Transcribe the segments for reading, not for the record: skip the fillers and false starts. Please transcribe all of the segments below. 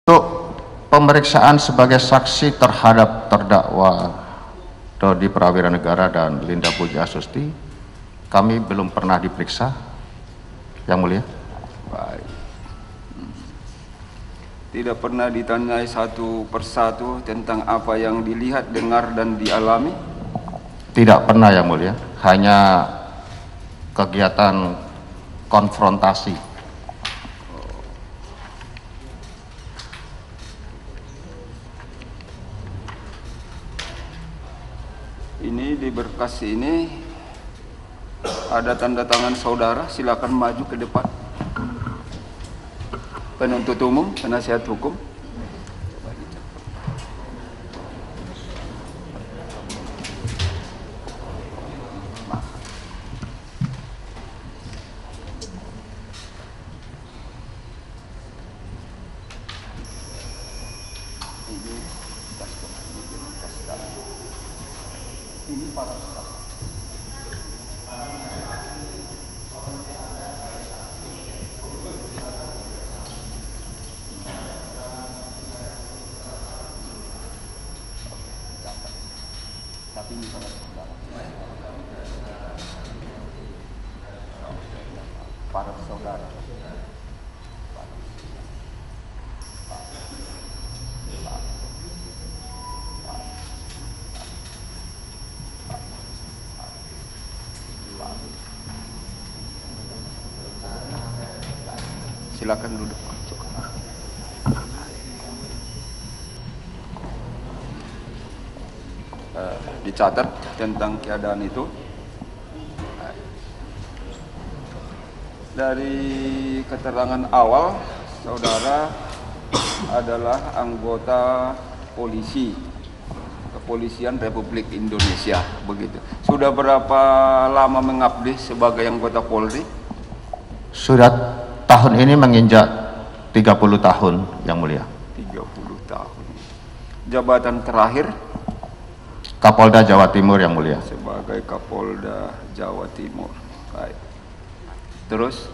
Untuk pemeriksaan sebagai saksi terhadap terdakwa Dodi Prawira Negara dan Linda Pujiastuti, kami belum pernah diperiksa, Yang Mulia. Baik. Tidak pernah ditanyai satu persatu tentang apa yang dilihat, dengar, dan dialami? Tidak pernah, Yang Mulia. Hanya kegiatan konfrontasi. Ini di berkas ini ada tanda tangan saudara, silakan maju ke depan. Penuntut umum, penasihat hukum. Para saudara. Silakan duduk. Dicatat tentang keadaan itu. Dari keterangan awal, saudara adalah anggota polisi, Kepolisian Republik Indonesia, begitu. Sudah berapa lama mengabdi sebagai anggota Polri? Sudah tahun ini menginjak 30 tahun, Yang Mulia. 30 tahun. Jabatan terakhir? Kapolda Jawa Timur, Yang Mulia. Sebagai Kapolda Jawa Timur. Baik. Terus,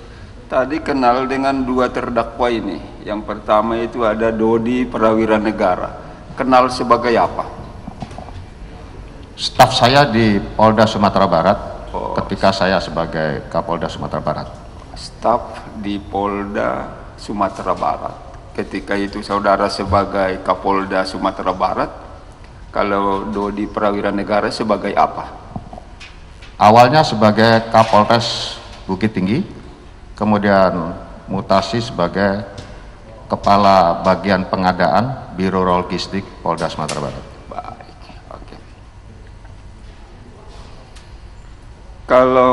tadi kenal dengan dua terdakwa ini. Yang pertama itu ada Dodi Prawira Negara. Kenal sebagai apa? Staf saya di Polda Sumatera Barat ketika saya sebagai Kapolda Sumatera Barat. Staf di Polda Sumatera Barat. Ketika itu saudara sebagai Kapolda Sumatera Barat. Kalau Dodi Prawira Negara sebagai apa? Awalnya sebagai Kapolres Bukit Tinggi, kemudian mutasi sebagai Kepala Bagian Pengadaan Biro Logistik Polda Sumatera Barat. Baik, oke. Kalau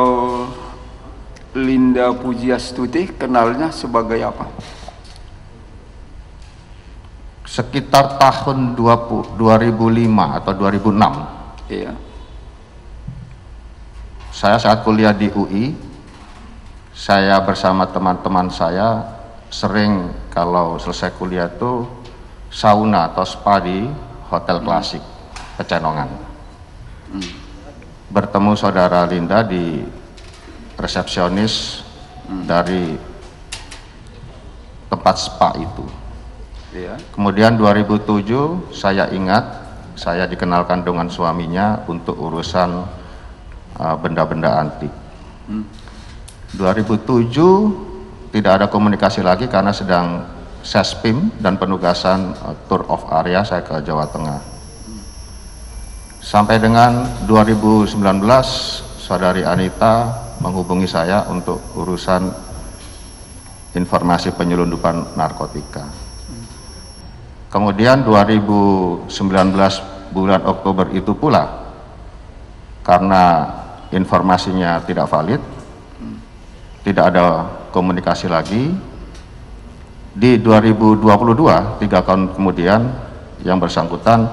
Linda Pujiastuti kenalnya sebagai apa? Sekitar tahun 2005 atau 2006. Iya. Saya saat kuliah di UI, saya bersama teman-teman saya sering kalau selesai kuliah itu sauna atau spa di Hotel Klasik Pecenongan. Bertemu saudara Linda di resepsionis dari tempat spa itu. Iya. Kemudian 2007 saya ingat saya dikenalkan dengan suaminya untuk urusan benda-benda antik. 2007 tidak ada komunikasi lagi karena sedang sespim dan penugasan tour of area saya ke Jawa Tengah. Sampai dengan 2019 saudari Anita menghubungi saya untuk urusan informasi penyelundupan narkotika. Kemudian 2019 bulan Oktober itu pula karena informasinya tidak valid, tidak ada komunikasi lagi. Di 2022, 3 tahun kemudian, yang bersangkutan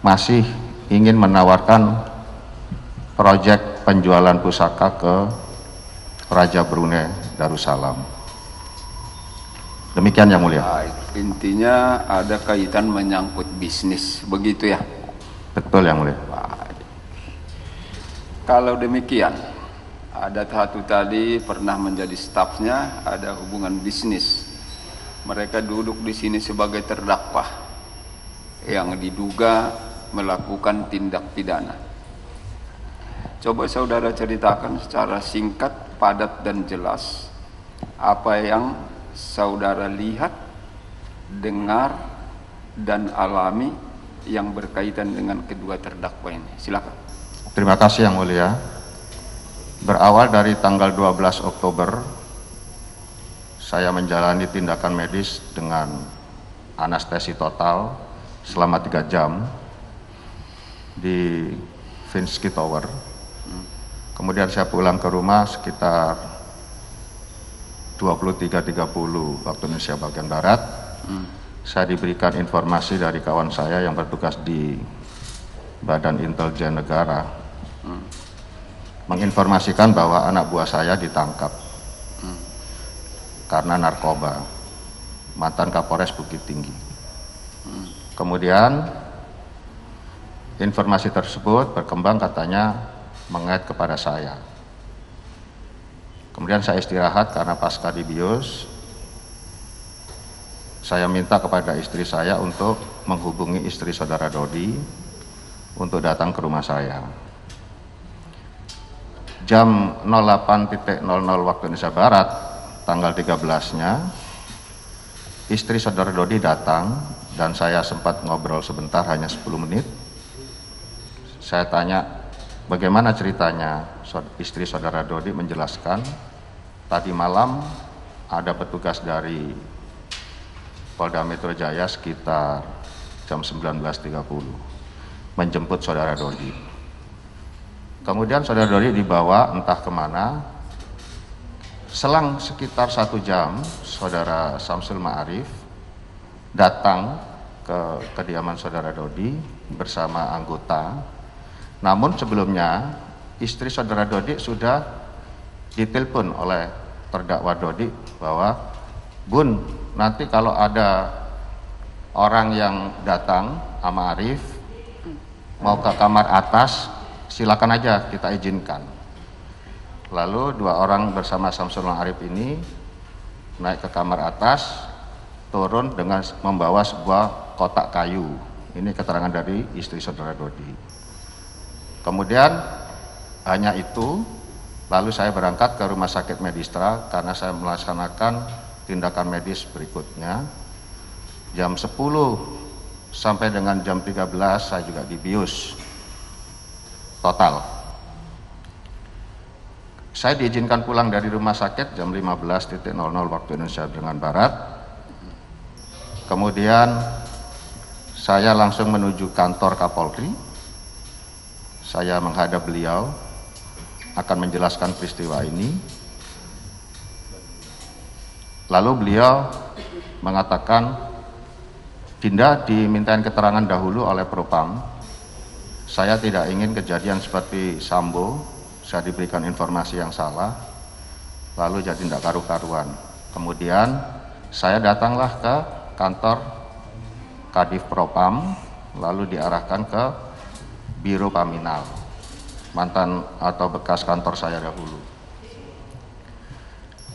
masih ingin menawarkan proyek penjualan pusaka ke Raja Brunei Darussalam. Demikian Yang Mulia. Baik, intinya ada kaitan menyangkut bisnis, begitu ya? Betul Yang Mulia. Baik. Kalau demikian, ada satu tadi pernah menjadi stafnya, ada hubungan bisnis. Mereka duduk di sini sebagai terdakwa yang diduga melakukan tindak pidana. Coba saudara ceritakan secara singkat, padat dan jelas apa yang saudara lihat, dengar dan alami yang berkaitan dengan kedua terdakwa ini. Silakan. Terima kasih Yang Mulia. Berawal dari tanggal 12 Oktober, saya menjalani tindakan medis dengan anestesi total selama 3 jam di Vinsky Tower. Kemudian saya pulang ke rumah sekitar 23.30 waktu Indonesia bagian Barat. Saya diberikan informasi dari kawan saya yang bertugas di Badan Intelijen Negara, menginformasikan bahwa anak buah saya ditangkap karena narkoba, mantan Kapolres Bukit Tinggi. Kemudian informasi tersebut berkembang katanya mengait kepada saya. Kemudian saya istirahat karena pasca dibius. Saya minta kepada istri saya untuk menghubungi istri saudara Dodi untuk datang ke rumah saya. Jam 08.00 waktu Indonesia Barat, tanggal 13-nya, istri saudara Dodi datang dan saya sempat ngobrol sebentar, hanya 10 menit. Saya tanya, bagaimana ceritanya? Istri saudara Dodi menjelaskan, tadi malam ada petugas dari Polda Metro Jaya sekitar jam 19.30 menjemput saudara Dodi. Kemudian saudara Dodi dibawa entah kemana. Selang sekitar 1 jam, saudara Samsul Ma'arif datang ke kediaman saudara Dodi bersama anggota. Namun sebelumnya istri saudara Dodi sudah ditelepon oleh terdakwa Dodi bahwa, Bun, nanti kalau ada orang yang datang sama Arif mau ke kamar atas, silakan aja, kita izinkan. Lalu 2 orang bersama Samsul Ma'arif ini naik ke kamar atas, turun dengan membawa sebuah kotak kayu. Ini keterangan dari istri saudara Dodi. Kemudian hanya itu, lalu saya berangkat ke Rumah Sakit Medistra karena saya melaksanakan tindakan medis berikutnya. Jam 10 sampai dengan jam 13 saya juga dibius total. Saya diizinkan pulang dari rumah sakit jam 15.00 waktu Indonesia dengan Barat. Kemudian saya langsung menuju kantor Kapolri. Saya menghadap beliau akan menjelaskan peristiwa ini. Lalu beliau mengatakan, Dinda dimintain keterangan dahulu oleh Propam. Saya tidak ingin kejadian seperti Sambo, saya diberikan informasi yang salah, lalu jadi tidak karu-karuan. Kemudian saya datanglah ke kantor Kadif Propam, lalu diarahkan ke Biro Paminal, mantan atau bekas kantor saya dahulu.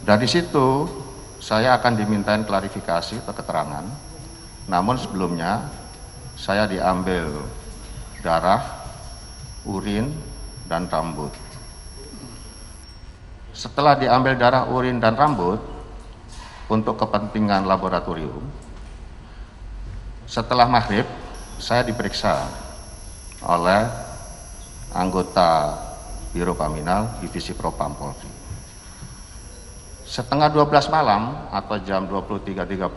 Dari situ saya akan dimintain klarifikasi atau keterangan, namun sebelumnya saya diambil darah, urin, dan rambut. Setelah diambil darah, urin, dan rambut untuk kepentingan laboratorium, setelah maghrib saya diperiksa oleh anggota Biro Paminal Divisi Propam Polri. Setengah 12 malam atau jam 23.30,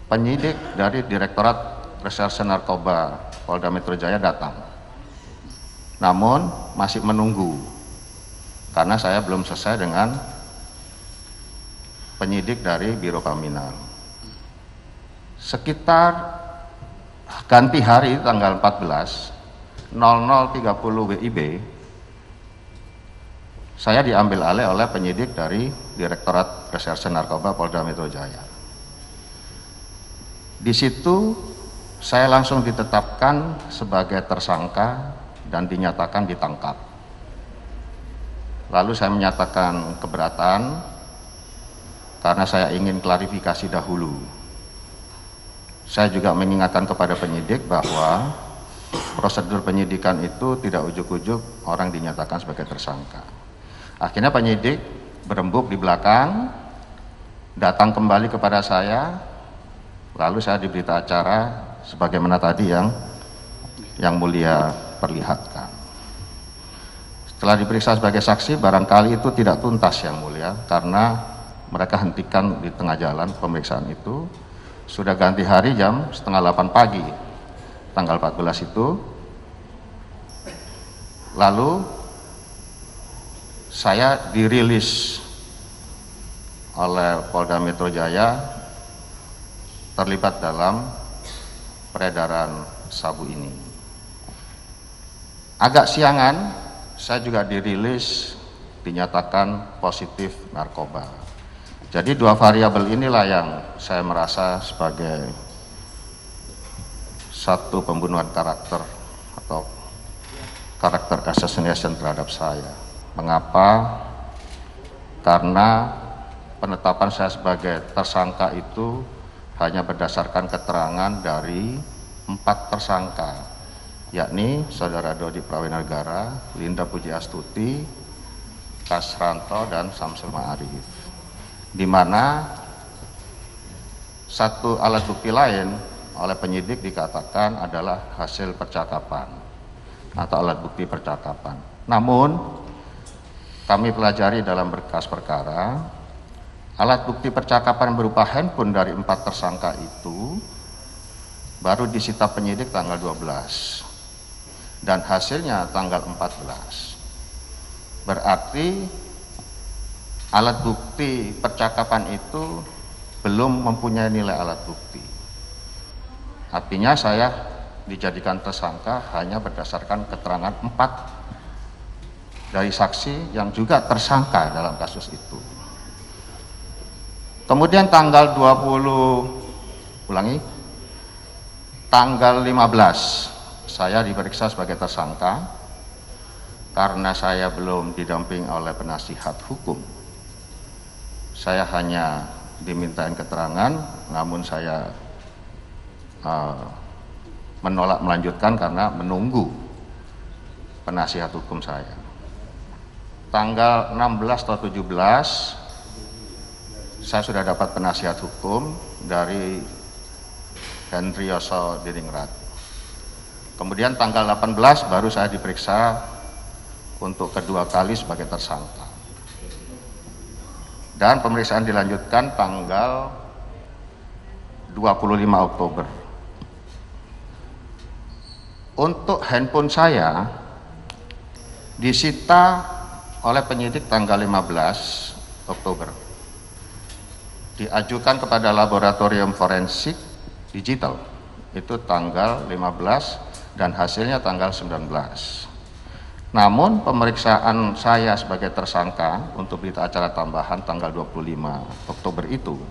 penyidik dari Direktorat Reserse Narkoba Polda Metro Jaya datang. Namun masih menunggu karena saya belum selesai dengan penyidik dari Biro Paminal. Sekitar ganti hari tanggal 14 00.30 WIB, saya diambil alih oleh penyidik dari Direktorat Reserse Narkoba Polda Metro Jaya. Di situ saya langsung ditetapkan sebagai tersangka dan dinyatakan ditangkap. Lalu saya menyatakan keberatan karena saya ingin klarifikasi dahulu. Saya juga mengingatkan kepada penyidik bahwa prosedur penyidikan itu tidak ujuk-ujuk orang dinyatakan sebagai tersangka. Akhirnya penyidik berembuk di belakang, datang kembali kepada saya, lalu saya di berita acara sebagaimana tadi yang mulia perlihatkan. Setelah diperiksa sebagai saksi, barangkali itu tidak tuntas yang mulia, karena mereka hentikan di tengah jalan pemeriksaan itu. Sudah ganti hari jam setengah 8 pagi, tanggal 14 itu. Lalu saya dirilis oleh Polda Metro Jaya terlibat dalam peredaran sabu ini. Agak siangan, saya juga dirilis dinyatakan positif narkoba. Jadi dua variabel inilah yang saya merasa sebagai satu pembunuhan karakter atau karakter assassination terhadap saya. Mengapa? Karena penetapan saya sebagai tersangka itu hanya berdasarkan keterangan dari 4 tersangka, yakni Saudara Dodi Prawinegara, Linda Pujiastuti, Kasranto, dan Samsul Ma'arif, di mana satu alat bukti lain oleh penyidik dikatakan adalah hasil percakapan atau alat bukti percakapan. Namun kami pelajari dalam berkas perkara, alat bukti percakapan berupa handphone dari 4 tersangka itu baru disita penyidik tanggal 12 dan hasilnya tanggal 14. Berarti alat bukti percakapan itu belum mempunyai nilai alat bukti. Artinya saya dijadikan tersangka hanya berdasarkan keterangan 4 dari saksi yang juga tersangka dalam kasus itu. Kemudian tanggal 15 saya diperiksa sebagai tersangka karena saya belum didampingi oleh penasihat hukum. Saya hanya dimintain keterangan, namun saya menolak melanjutkan karena menunggu penasihat hukum saya. Tanggal 16 atau 17 saya sudah dapat penasihat hukum dari Hendrioso Diningrat. Kemudian tanggal 18 baru saya diperiksa untuk kedua kali sebagai tersangka. Dan pemeriksaan dilanjutkan tanggal 25 Oktober. Untuk handphone saya disita oleh penyidik tanggal 15 Oktober. Diajukan kepada laboratorium forensik digital itu tanggal 15 dan hasilnya tanggal 19. Namun pemeriksaan saya sebagai tersangka untuk berita acara tambahan tanggal 25 Oktober itu,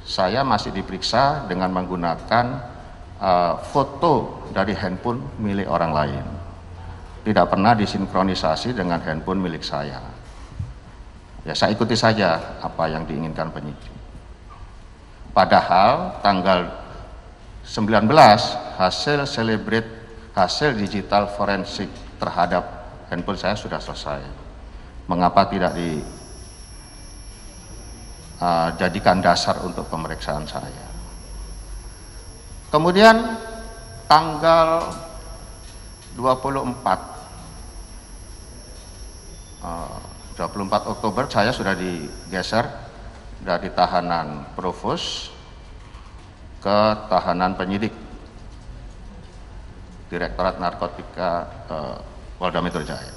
saya masih diperiksa dengan menggunakan foto dari handphone milik orang lain. Tidak pernah disinkronisasi dengan handphone milik saya. Ya, saya ikuti saja apa yang diinginkan penyidik. Padahal tanggal 19 hasil digital forensik terhadap handphone saya sudah selesai. Mengapa tidak dijadikan dasar untuk pemeriksaan saya? Kemudian tanggal 24 Oktober saya sudah digeser dari tahanan provos ke tahanan penyidik Direktorat Narkotika Polda Metro Jaya.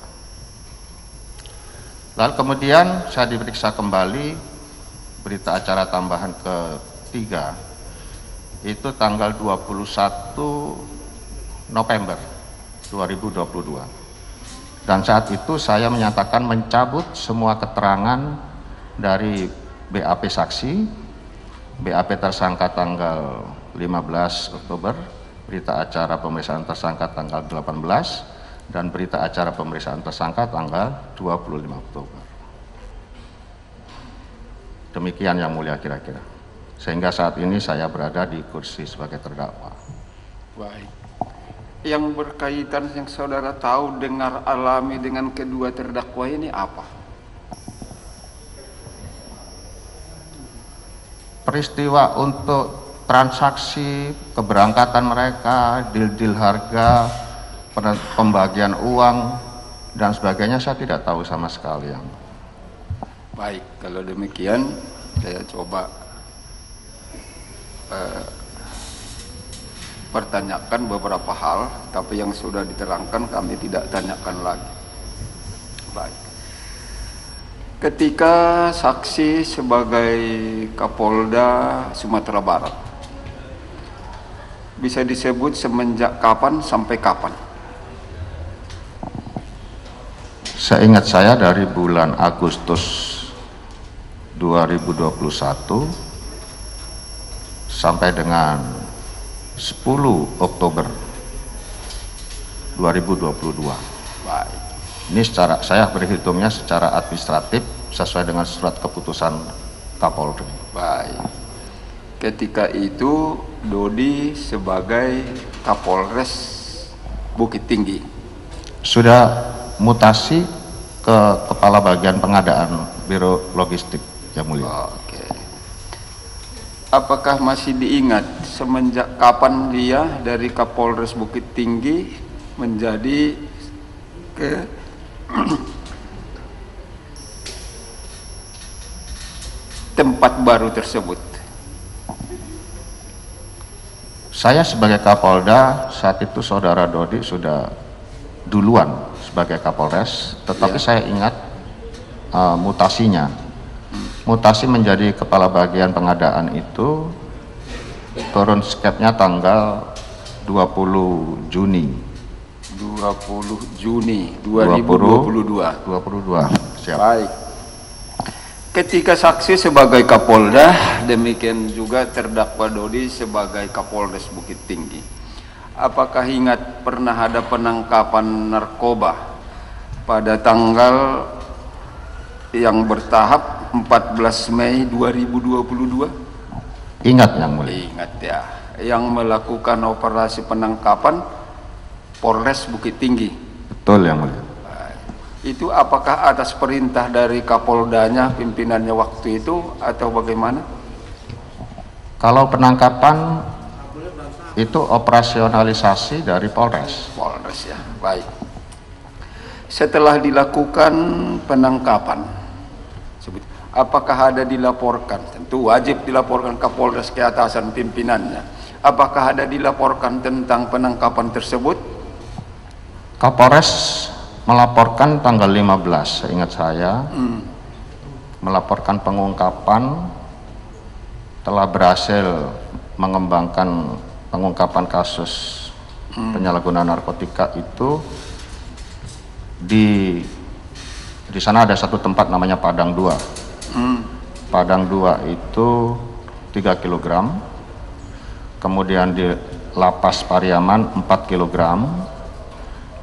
Lalu kemudian saya diperiksa kembali berita acara tambahan ketiga itu tanggal 21 November 2022. Dan saat itu saya menyatakan mencabut semua keterangan dari BAP saksi, BAP tersangka tanggal 15 Oktober, berita acara pemeriksaan tersangka tanggal 18, dan berita acara pemeriksaan tersangka tanggal 25 Oktober. Demikian yang mulia kira-kira. Sehingga saat ini saya berada di kursi sebagai terdakwa. Baik. Yang berkaitan yang saudara tahu, dengar, alami dengan kedua terdakwa ini apa? Peristiwa untuk transaksi, keberangkatan mereka, deal-deal harga, pembagian uang, dan sebagainya saya tidak tahu sama sekali. Baik, kalau demikian saya coba pertanyakan beberapa hal, tapi yang sudah diterangkan kami tidak tanyakan lagi. Baik. Ketika saksi sebagai Kapolda Sumatera Barat, bisa disebut semenjak kapan sampai kapan? Seingat saya dari bulan Agustus 2021 sampai dengan 10 Oktober 2022. Baik. Ini saya berhitungnya secara administratif sesuai dengan surat keputusan Kapolri. Baik. Ketika itu Dodi sebagai Kapolres Bukit Tinggi. Sudah mutasi ke Kepala Bagian Pengadaan Biro Logistik, Yang Mulia. Oke. Apakah masih diingat semenjak kapan dia dari Kapolres Bukit Tinggi menjadi ke tempat baru tersebut? Saya sebagai Kapolda, saat itu saudara Dodi sudah duluan sebagai Kapolres, tetapi saya ingat mutasinya. Mutasi menjadi Kepala Bagian Pengadaan itu turun skepnya tanggal 20 Juni 2022. Siap. Baik. Ketika saksi sebagai Kapolda, demikian juga terdakwa Dodi sebagai Kapolres Bukit Tinggi. Apakah ingat pernah ada penangkapan narkoba pada tanggal yang bertahap 14 Mei 2022? Ingat, Yang Mulia. Ingat ya. Yang melakukan operasi penangkapan Polres Bukit Tinggi. Betul, Yang Mulia. Itu apakah atas perintah dari Kapoldanya, pimpinannya waktu itu, atau bagaimana? Kalau penangkapan itu operasionalisasi dari Polres. Polres ya, baik. Setelah dilakukan penangkapan, apakah ada dilaporkan? Tentu wajib dilaporkan Kapolres ke atasan pimpinannya. Apakah ada dilaporkan tentang penangkapan tersebut? Kapolres melaporkan tanggal 15, seingat saya, melaporkan pengungkapan telah berhasil mengembangkan pengungkapan kasus penyalahgunaan narkotika itu di sana ada satu tempat namanya Padang 2. Padang 2 itu 3 kg, kemudian di Lapas Pariaman 4 kg,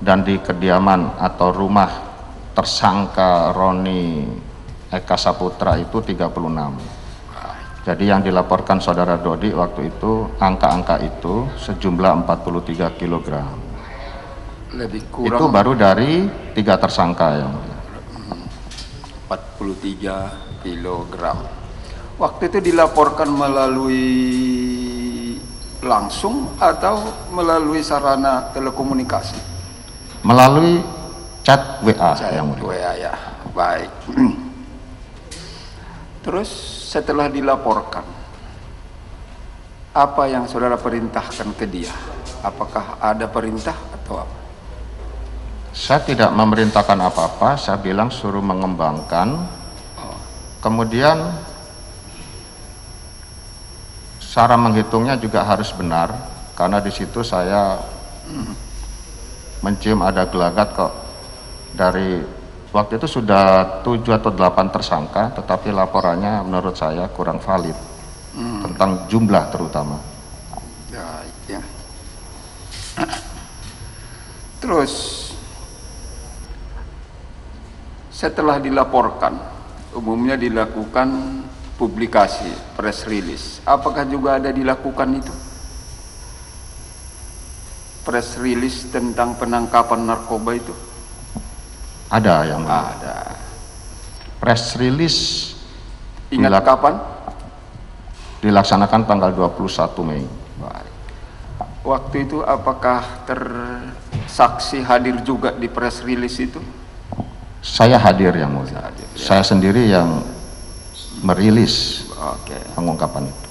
dan di kediaman atau rumah tersangka Roni Eka Saputra itu 36. Jadi yang dilaporkan saudara Dodi waktu itu, angka-angka itu sejumlah 43 kg. Lebih kurang. Itu baru dari 3 tersangka yang 43 kg. Waktu itu dilaporkan melalui langsung atau melalui sarana telekomunikasi? melalui chat WA yang mulia. WA ya, baik. Terus setelah dilaporkan, apa yang saudara perintahkan ke dia? Apakah ada perintah atau apa? Saya tidak memerintahkan apa-apa, saya bilang suruh mengembangkan. Kemudian cara menghitungnya juga harus benar, karena di situ saya mencium ada gelagat kok. Dari waktu itu sudah 7 atau 8 tersangka, tetapi laporannya menurut saya kurang valid tentang jumlah terutama. Ya. Terus setelah dilaporkan, umumnya dilakukan publikasi press release. Apakah juga ada dilakukan itu? Press release tentang penangkapan narkoba itu? Ada yang mulia. Ada. Press release Ingat kapan? dilaksanakan tanggal 21 Mei. Baik. Waktu itu apakah tersaksi hadir juga di press release itu? Saya hadir yang mulia. Hadir, ya. Saya sendiri yang merilis Oke. pengungkapan itu.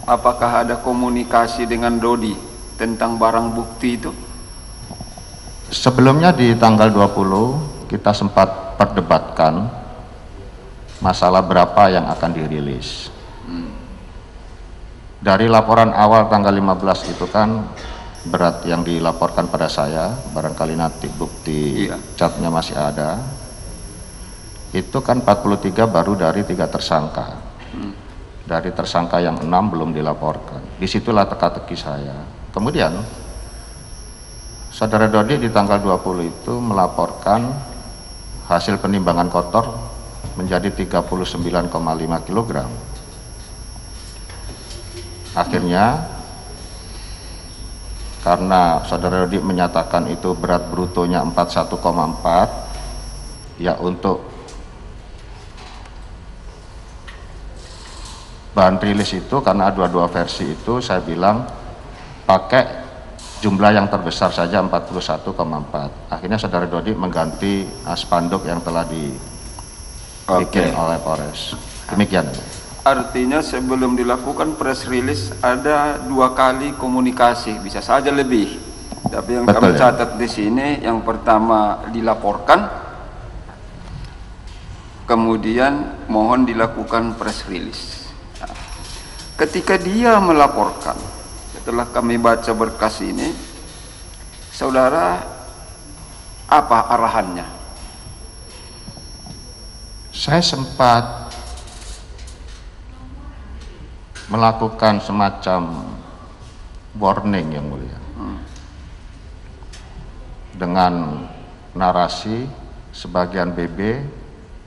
Apakah ada komunikasi dengan Dodi tentang barang bukti itu? Sebelumnya di tanggal 20 kita sempat perdebatkan masalah berapa yang akan dirilis. Dari laporan awal tanggal 15 itu kan berat yang dilaporkan pada saya, barangkali nanti bukti catnya masih ada. Itu kan 43 baru dari 3 tersangka. Dari tersangka yang 6 belum dilaporkan. Disitulah teka-teki saya. Kemudian Saudara Dodi di tanggal 20 itu melaporkan hasil penimbangan kotor menjadi 39,5 kg. Akhirnya karena Saudara Dodi menyatakan itu berat brutonya 41,4, ya untuk bahan rilis itu karena ada dua versi itu saya bilang pakai jumlah yang terbesar saja 41,4. Akhirnya Saudara Dodi mengganti spanduk yang telah dibikin oleh Polres. Demikian. Artinya sebelum dilakukan press release ada 2 kali komunikasi, bisa saja lebih. Tapi yang kami catat di sini, yang pertama dilaporkan, kemudian mohon dilakukan press release. Nah, ketika dia melaporkan, setelah kami baca berkas ini, saudara apa arahannya? Saya sempat melakukan semacam warning yang mulia dengan narasi sebagian BB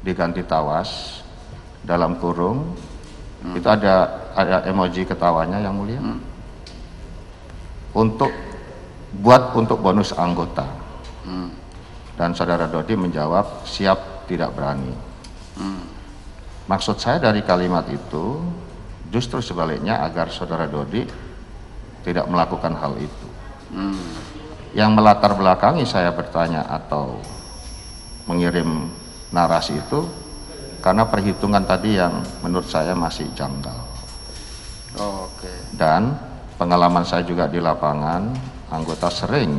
diganti tawas dalam kurung itu ada emoji ketawanya yang mulia untuk bonus anggota dan Saudara Dodi menjawab siap tidak berani. Maksud saya dari kalimat itu justru sebaliknya agar Saudara Dodi tidak melakukan hal itu. Yang melatar belakangi saya bertanya atau mengirim narasi itu karena perhitungan tadi yang menurut saya masih janggal. Dan pengalaman saya juga di lapangan, anggota sering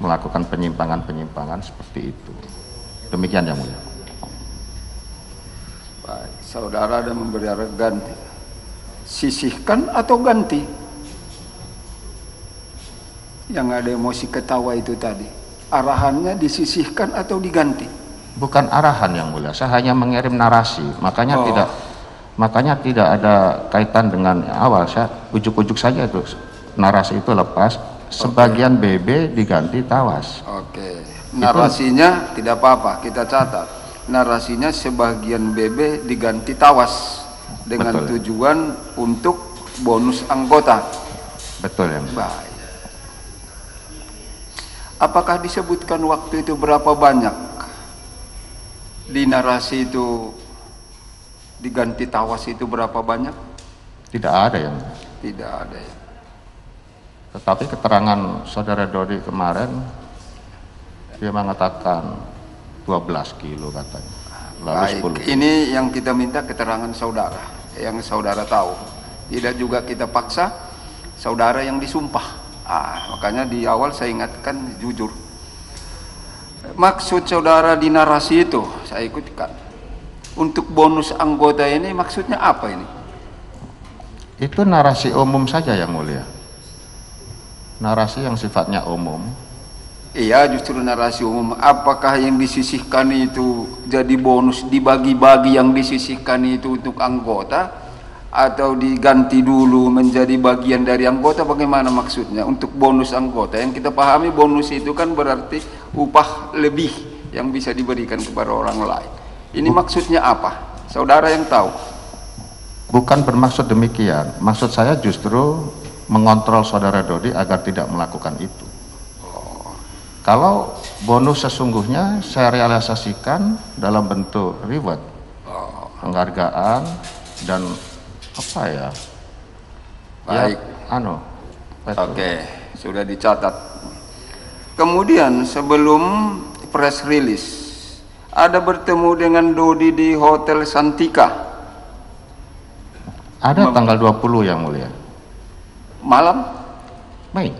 melakukan penyimpangan-penyimpangan seperti itu. Demikian yang mulia. Baik, saudara ada memberi ganti. Sisihkan atau ganti? Yang ada emosi ketawa itu tadi, arahannya disisihkan atau diganti? Bukan arahan yang mulia, saya hanya mengirim narasi, makanya tidak ada kaitan dengan awal. Saya ujuk-ujuk saja itu narasi itu lepas, sebagian BB diganti tawas. Narasinya itu, tidak apa-apa, kita catat. Narasinya sebagian BB diganti tawas dengan tujuan untuk bonus anggota. Betul ya. Baik. Apakah disebutkan waktu itu berapa banyak di narasi itu diganti tawas itu berapa banyak? Tidak ada yang. Tidak ada ya. Tetapi keterangan Saudara Dodi kemarin dia mengatakan 12 kilo katanya. Lalu 10 kilo. Ini yang kita minta keterangan saudara, yang saudara tahu. Tidak juga kita paksa saudara yang disumpah. Makanya di awal saya ingatkan jujur. Maksud saudara di narasi itu saya ikutkan. Untuk bonus anggota ini maksudnya apa ini? Itu narasi umum saja yang mulia. Narasi yang sifatnya umum. Iya, justru narasi umum. Apakah yang disisihkan itu jadi bonus, dibagi-bagi yang disisihkan itu untuk anggota, atau diganti dulu menjadi bagian dari anggota? Bagaimana maksudnya untuk bonus anggota? Yang kita pahami bonus itu kan berarti upah lebih yang bisa diberikan kepada orang lain. Ini maksudnya apa? Saudara yang tahu. Bukan bermaksud demikian. Maksud saya justru mengontrol saudara Dodi agar tidak melakukan itu. Kalau bonus sesungguhnya saya realisasikan dalam bentuk reward, penghargaan dan apa ya? Baik. Ya, Oke, sudah dicatat. Kemudian sebelum press release, ada bertemu dengan Dodi di Hotel Santika. Ada tanggal 20 yang mulia. Malam? Baik.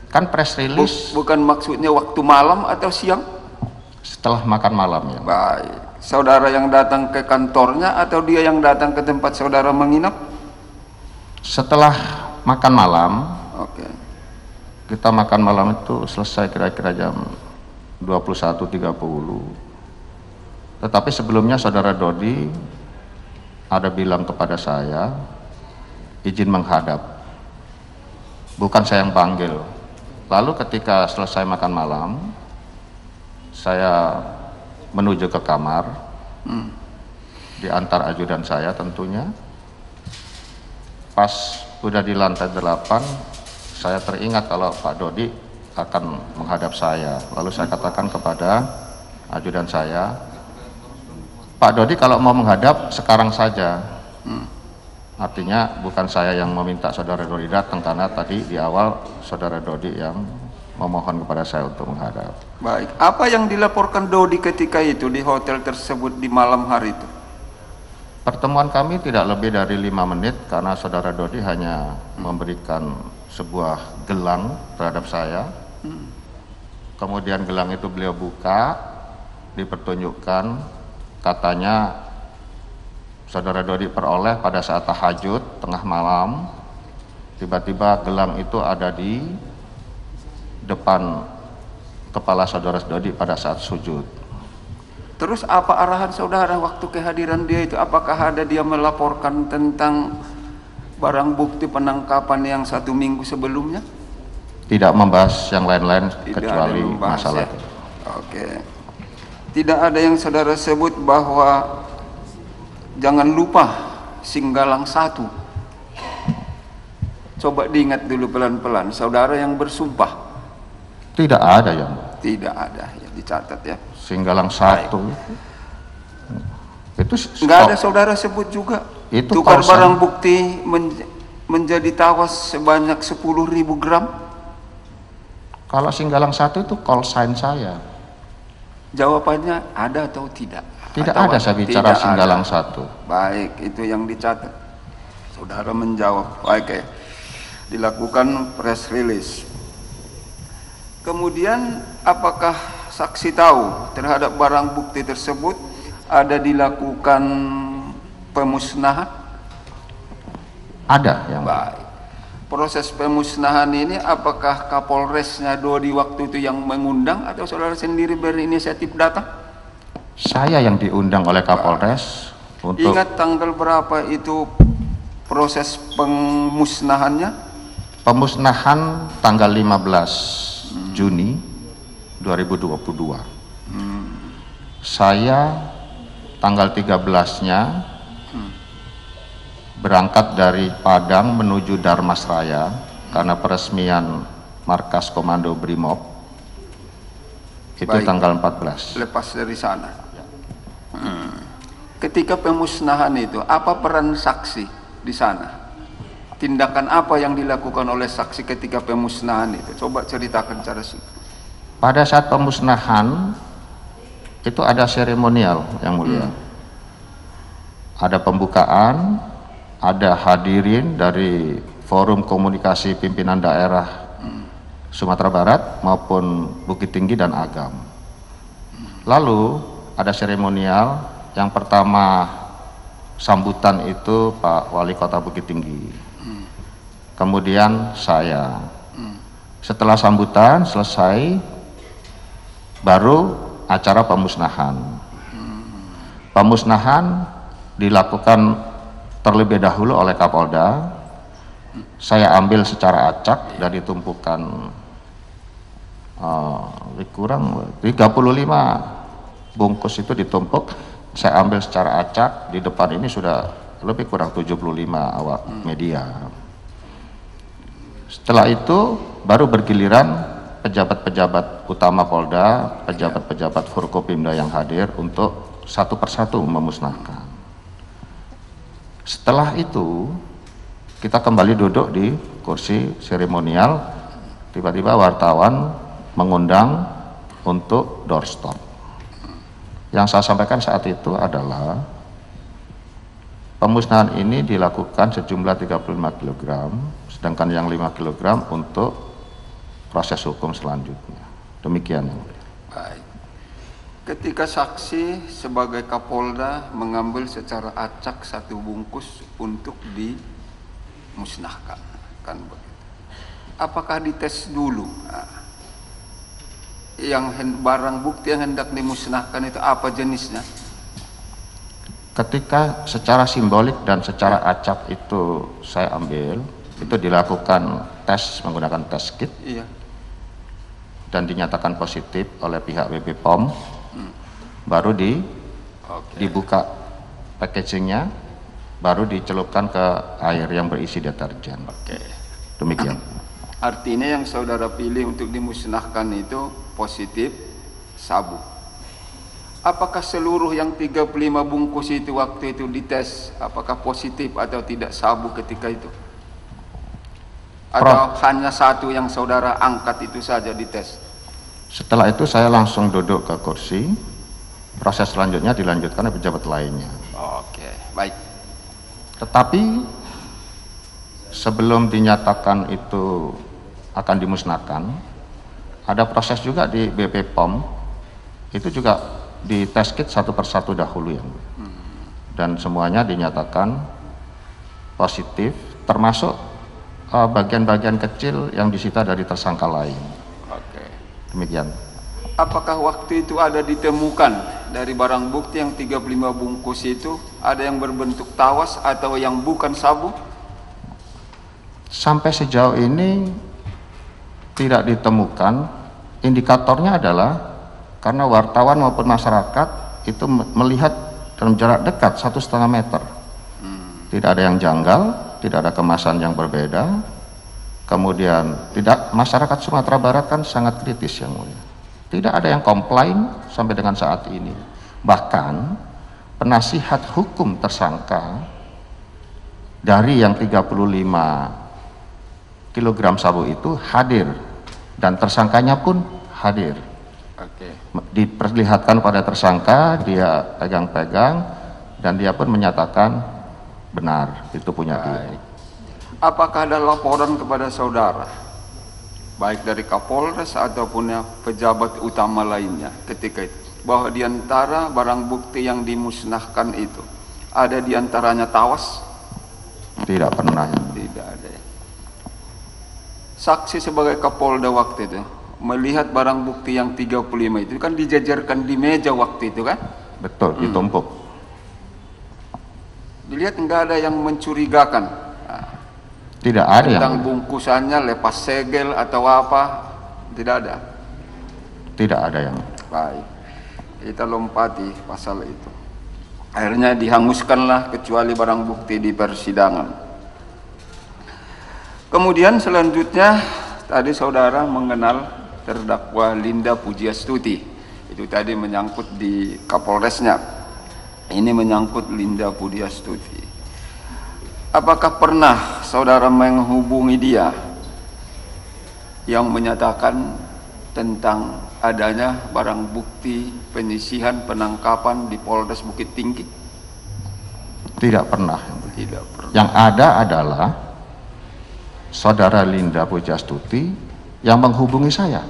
Kan press release Bukan maksudnya waktu malam atau siang? setelah makan malam ya. Baik. Saudara yang datang ke kantornya atau dia yang datang ke tempat saudara menginap? Setelah makan malam, Oke. kita makan malam itu selesai kira-kira jam 21.30. Tetapi sebelumnya saudara Dodi ada bilang kepada saya izin menghadap. Bukan saya yang panggil. Lalu ketika selesai makan malam, saya menuju ke kamar, diantar ajudan saya tentunya. Pas udah di lantai 8, saya teringat kalau Pak Dodi akan menghadap saya. Lalu saya katakan kepada ajudan saya, Pak Dodi kalau mau menghadap sekarang saja. Artinya bukan saya yang meminta saudara Dodi datang, karena tadi di awal saudara Dodi yang memohon kepada saya untuk menghadap. Baik. Apa yang dilaporkan Dodi ketika itu di hotel tersebut di malam hari itu? Pertemuan kami tidak lebih dari 5 menit karena saudara Dodi hanya memberikan sebuah gelang terhadap saya. Kemudian gelang itu beliau buka, dipertunjukkan, katanya saudara Dodi peroleh pada saat tahajud tengah malam. Tiba-tiba gelang itu ada di depan kepala saudara Dodi pada saat sujud. Terus apa arahan saudara waktu kehadiran dia itu? Apakah ada dia melaporkan tentang barang bukti penangkapan yang 1 minggu sebelumnya? Tidak membahas yang lain-lain kecuali membahas, masalah ya? itu. Oke. Tidak ada yang saudara sebut bahwa jangan lupa Singgalang 1. Coba diingat dulu pelan-pelan. Saudara yang bersumpah. Tidak ada yang Tidak ada, ya dicatat ya. Singgalang 1 itu Nggak ada saudara sebut juga. Itu tukar call barang sign. bukti menjadi tawas sebanyak 10.000 gram. Kalau Singgalang 1 itu call sign saya. Jawabannya ada atau tidak? Tidak Atau ada saya bicara tidak Singgalang ada. 1. Baik, itu yang dicatat. Saudara menjawab. Oke. Dilakukan press release. Kemudian apakah saksi tahu terhadap barang bukti tersebut ada dilakukan pemusnahan? Ada yang Baik. Proses pemusnahan ini apakah Kapolresnya Dodi waktu itu yang mengundang atau saudara sendiri berinisiatif datang? saya yang diundang oleh Kapolres untuk Ingat tanggal berapa itu proses pemusnahannya? pemusnahan tanggal 15 Juni 2022. Saya tanggal 13-nya berangkat dari Padang menuju Darmasraya karena peresmian markas komando Brimob. Itu Baik. tanggal 14. Lepas dari sana. Ketika pemusnahan itu, apa peran saksi di sana? Tindakan apa yang dilakukan oleh saksi ketika pemusnahan itu? Coba ceritakan cara singkat. Pada saat pemusnahan itu ada seremonial yang mulia. Ada pembukaan, ada hadirin dari Forum Komunikasi Pimpinan Daerah Sumatera Barat maupun Bukit Tinggi dan Agam. Lalu ada seremonial, yang pertama sambutan itu Pak Wali Kota Bukit Tinggi. Kemudian saya. Setelah sambutan selesai, baru acara pemusnahan. Pemusnahan dilakukan terlebih dahulu oleh Kapolda. Saya ambil secara acak dan ditumpukan kurang 35 bungkus itu ditumpuk. Saya ambil secara acak, di depan ini sudah lebih kurang 75 awak media. Setelah itu baru bergiliran pejabat-pejabat utama Polda, pejabat-pejabat Forkopimda yang hadir untuk satu persatu memusnahkan. Setelah itu kita kembali duduk di kursi seremonial, tiba-tiba wartawan mengundang untuk doorstop. Yang saya sampaikan saat itu adalah pemusnahan ini dilakukan sejumlah 35 kg, sedangkan yang 5 kg untuk proses hukum selanjutnya. Demikian. Baik. Ketika saksi sebagai Kapolda mengambil secara acak satu bungkus untuk dimusnahkan, kan begitu. Apakah dites dulu? Nah, yang barang bukti yang hendak dimusnahkan itu apa jenisnya? Ketika secara simbolik dan secara acak itu saya ambil, itu dilakukan tes menggunakan tes kit, Iya. dan dinyatakan positif oleh pihak BP POM, baru dibuka packagingnya, baru dicelupkan ke air yang berisi deterjen. Demikian. Artinya yang saudara pilih untuk dimusnahkan itu positif sabu. Apakah seluruh yang 35 bungkus itu waktu itu dites apakah positif atau tidak sabu ketika itu? Atau hanya satu yang saudara angkat itu saja dites? Setelah itu saya langsung duduk ke kursi, proses selanjutnya dilanjutkan oleh pejabat lainnya. Oke, baik. Tetapi sebelum dinyatakan itu akan dimusnahkan, ada proses juga di BP POM, itu juga di tes kit satu persatu dahulu yang, dan semuanya dinyatakan positif, termasuk bagian-bagian kecil yang disita dari tersangka lain. Oke. Demikian. Apakah waktu itu ada ditemukan dari barang bukti yang 35 bungkus itu ada yang berbentuk tawas atau yang bukan sabu? Sampai sejauh ini tidak ditemukan. Indikatornya adalah karena wartawan maupun masyarakat itu melihat dalam jarak dekat 1,5 meter. Tidak ada yang janggal, tidak ada kemasan yang berbeda. Kemudian masyarakat Sumatera Barat kan sangat kritis yang mulia. Tidak ada yang komplain sampai dengan saat ini. Bahkan penasihat hukum tersangka dari yang 35 kg sabu itu hadir dan tersangkanya pun hadir. Oke. Diperlihatkan pada tersangka, dia pegang-pegang dan dia pun menyatakan benar itu punya dia. Apakah ada laporan kepada saudara, baik dari Kapolres ataupun pejabat utama lainnya ketika itu, bahwa di antara barang bukti yang dimusnahkan itu ada di antaranya tawas? Tidak pernah. Tidak ada. Saksi sebagai Kapolda waktu itu melihat barang bukti yang 35 itu kan dijajarkan di meja waktu itu kan? Betul, ditumpuk. Dilihat enggak ada yang mencurigakan. Tidak ada yang tentang bungkusannya lepas segel atau apa, tidak ada. Tidak ada yang. Baik, kita lompati pasal itu. Akhirnya dihanguskanlah kecuali barang bukti di persidangan. Kemudian selanjutnya tadi saudara mengenal terdakwa Linda Pujiastuti. Itu tadi menyangkut di Kapolresnya. Ini menyangkut Linda Pujiastuti. Apakah pernah saudara menghubungi dia yang menyatakan tentang adanya barang bukti penyisihan penangkapan di Polres Bukit Tinggi? Tidak pernah. Tidak pernah. Yang ada adalah saudara Linda Pujiastuti yang menghubungi saya,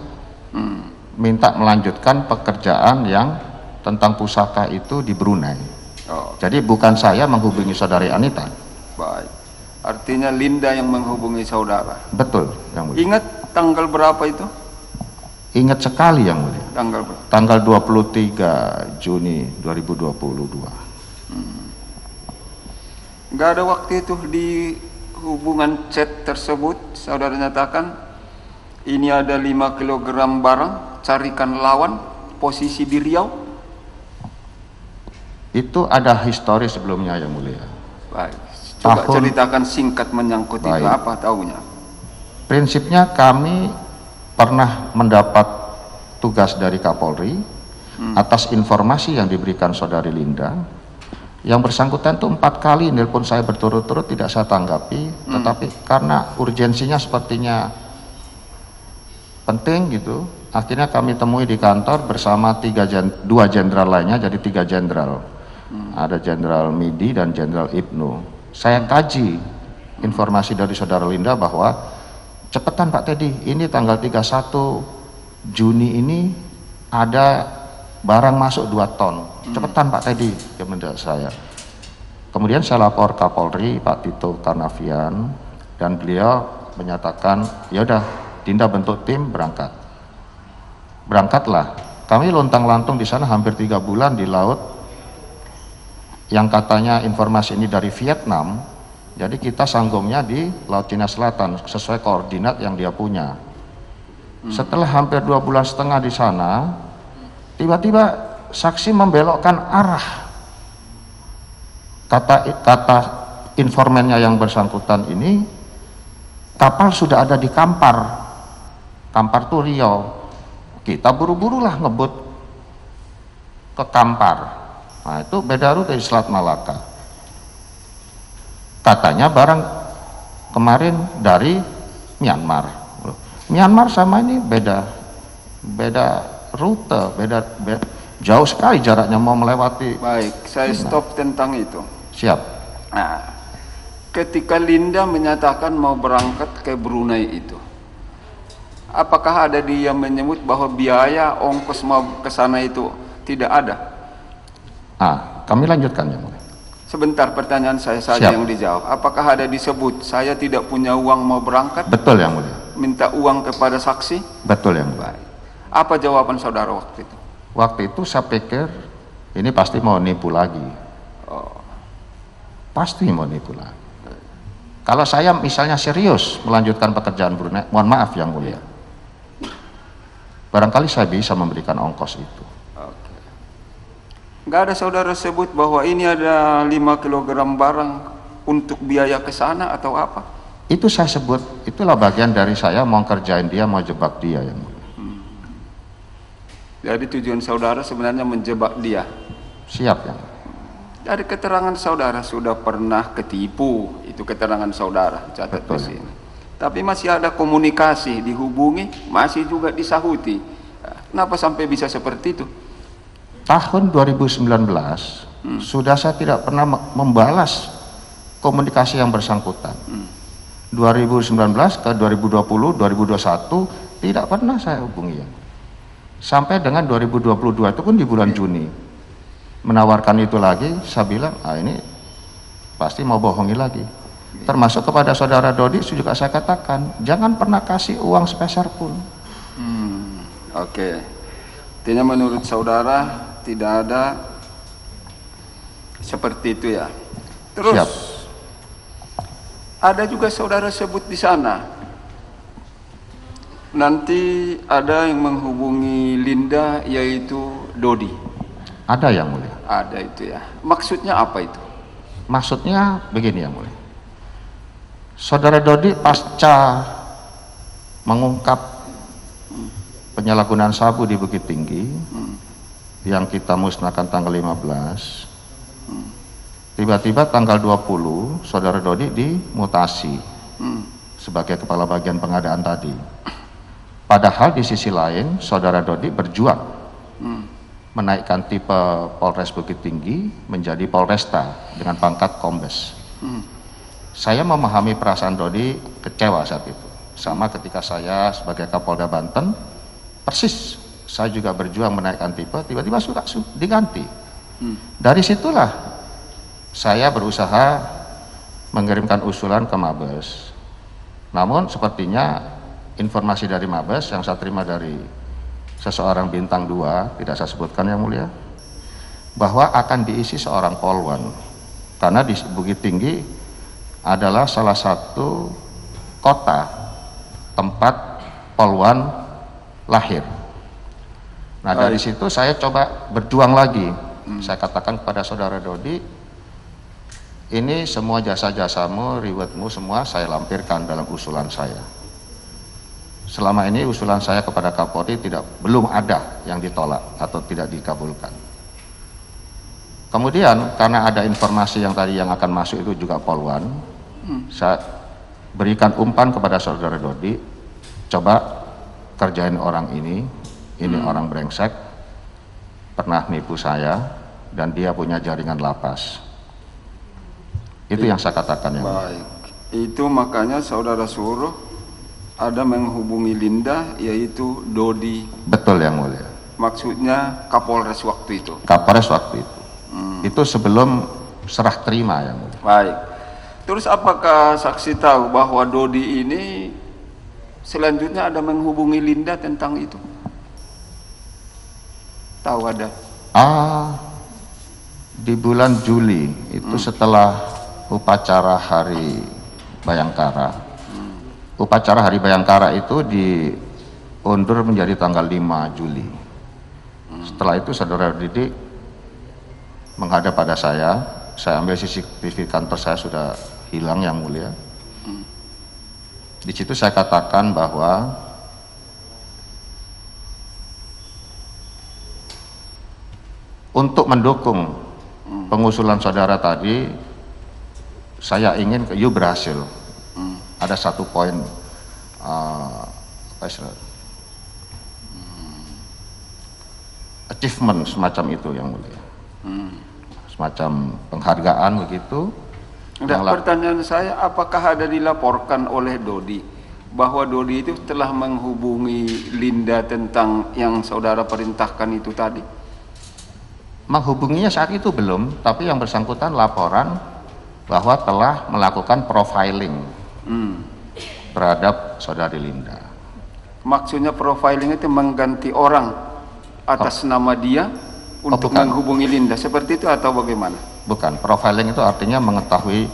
minta melanjutkan pekerjaan yang tentang pusaka itu di Brunei. Jadi bukan saya menghubungi saudari Anita. Baik, artinya Linda yang menghubungi saudara. Betul, yang mulia. Ingat tanggal berapa itu? Ingat sekali yang mulia. Tanggal berapa? Tanggal 23 Juni 2022. Enggak ada waktu itu di hubungan chat tersebut saudara nyatakan ini ada 5 kg barang, carikan lawan, posisi di Riau. Itu ada histori sebelumnya yang mulia. Baik. Coba Tahun- ceritakan singkat menyangkut itu, Baik. apa tahunya? Prinsipnya kami pernah mendapat tugas dari Kapolri atas informasi yang diberikan saudari Linda. Yang bersangkutan itu 4 kali nelpon saya berturut-turut, tidak saya tanggapi, tetapi karena urgensinya sepertinya penting gitu, akhirnya kami temui di kantor bersama 2 jenderal lainnya, jadi 3 jenderal. Ada Jenderal Midi dan Jenderal Ibnu. Saya kaji informasi dari saudara Linda bahwa cepetan Pak Teddy, ini tanggal 31 Juni ini ada barang masuk 2 ton. Cepetan Pak Teddy, menurut saya. Kemudian saya lapor Kapolri Pak Tito Karnavian dan beliau menyatakan, ya udah, Dinda bentuk tim berangkat. Berangkatlah. Kami lontang-lantung di sana hampir 3 bulan di laut. Yang katanya informasi ini dari Vietnam, jadi kita sanggumnya di Laut Cina Selatan sesuai koordinat yang dia punya. Setelah hampir 2,5 bulan di sana, tiba-tiba saksi membelokkan arah. Kata informannya yang bersangkutan ini, kapal sudah ada di Kampar tuh Riau. Kita buru-burulah ngebut ke Kampar. Nah itu beda rute di Selat Malaka. Katanya barang kemarin dari Myanmar. Myanmar sama ini beda rute, beda jauh sekali jaraknya mau melewati. Baik, saya stop tentang itu. Siap. Nah, ketika Linda menyatakan mau berangkat ke Brunei itu, apakah ada dia menyebut bahwa biaya ongkos mau ke sana itu tidak ada? Kami lanjutkan yang mulia. Sebentar, pertanyaan saya saja Siap. yang dijawab. Apakah ada disebut saya tidak punya uang mau berangkat? Betul yang mulia. Minta uang kepada saksi? Betul yang mulia. Baik. Apa jawaban saudara waktu itu? Waktu itu saya pikir ini pasti mau nipu lagi. Pasti mau nipu lagi. Kalau saya misalnya serius melanjutkan pekerjaan Brunei, mohon maaf yang mulia, barangkali saya bisa memberikan ongkos itu. Nggak ada saudara sebut bahwa ini ada 5 kg barang untuk biaya ke sana atau apa? Itu saya sebut, itulah bagian dari saya mau kerjain dia, mau jebak dia yang mulia. Jadi tujuan saudara sebenarnya menjebak dia. Siap yang. Dari keterangan saudara sudah pernah ketipu, itu keterangan saudara, catat di Betul. sini. Tapi masih ada komunikasi, dihubungi, masih juga disahuti. Kenapa sampai bisa seperti itu? Tahun 2019 sudah saya tidak pernah membalas komunikasi yang bersangkutan. 2019 ke 2020, 2021 tidak pernah saya hubungi ya. Sampai dengan 2022 itu pun di bulan Juni menawarkan itu lagi, saya bilang ini pasti mau bohongi lagi. Termasuk kepada saudara Dodi juga saya katakan jangan pernah kasih uang sepeser pun. Oke. Artinya menurut saudara tidak ada seperti itu ya. Terus Siap. ada juga saudara sebut di sana. Nanti ada yang menghubungi Linda yaitu Dodi. Ada yang mulia. Ada itu ya. Maksudnya apa itu? Maksudnya begini yang mulia. Saudara Dodi pasca mengungkap penyalahgunaan sabu di Bukit Tinggi yang kita musnahkan tanggal 15, tiba-tiba tanggal 20 saudara Dodi dimutasi sebagai kepala bagian pengadaan tadi. Padahal di sisi lain saudara Dodi berjuang menaikkan tipe Polres Bukit Tinggi menjadi Polresta dengan pangkat Kombes. Saya memahami perasaan Dodi kecewa saat itu. Sama ketika saya sebagai Kapolda Banten, persis saya juga berjuang menaikkan tipe, tiba-tiba sudah diganti. Dari situlah saya berusaha mengirimkan usulan ke Mabes. Namun sepertinya informasi dari Mabes yang saya terima dari seseorang bintang 2, tidak saya sebutkan yang mulia, bahwa akan diisi seorang polwan. Karena di Bukit Tinggi adalah salah satu kota tempat polwan lahir. Nah dari situ saya coba berjuang lagi. Saya katakan kepada saudara Dodi, ini semua jasa-jasamu, rewardmu semua saya lampirkan dalam usulan saya. Selama ini usulan saya kepada Kapolri belum ada yang ditolak atau tidak dikabulkan. Kemudian karena ada informasi yang tadi yang akan masuk itu juga poluan, saya berikan umpan kepada saudara Dodi, coba kerjain orang ini orang brengsek, pernah nipu saya, dan dia punya jaringan lapas. Itu yang saya katakan. Baik, itu makanya saudara suruh ada menghubungi Linda, yaitu Dodi. Betul yang mulia. Maksudnya Kapolres waktu itu. Kapolres waktu itu. Itu sebelum serah terima yang mulia. Baik. Terus apakah saksi tahu bahwa Dodi ini selanjutnya ada menghubungi Linda tentang itu? Tahu ada? Di bulan Juli itu setelah upacara Hari Bayangkara. Upacara Hari Bayangkara itu diundur menjadi tanggal 5 Juli. Setelah itu saudara Didik menghadap pada saya ambil CCTV kantor saya sudah hilang yang mulia. Di situ saya katakan bahwa untuk mendukung pengusulan saudara tadi, saya ingin berhasil. Ada satu poin achievement semacam itu yang mulia, semacam penghargaan begitu. Pertanyaan saya, apakah ada dilaporkan oleh Dodi bahwa Dodi itu telah menghubungi Linda tentang yang saudara perintahkan itu tadi? Menghubunginya saat itu belum, tapi yang bersangkutan laporan bahwa telah melakukan profiling terhadap saudari Linda. Maksudnya profiling itu mengganti orang atas nama dia untuk menghubungi Linda, seperti itu atau bagaimana? Bukan, profiling itu artinya mengetahui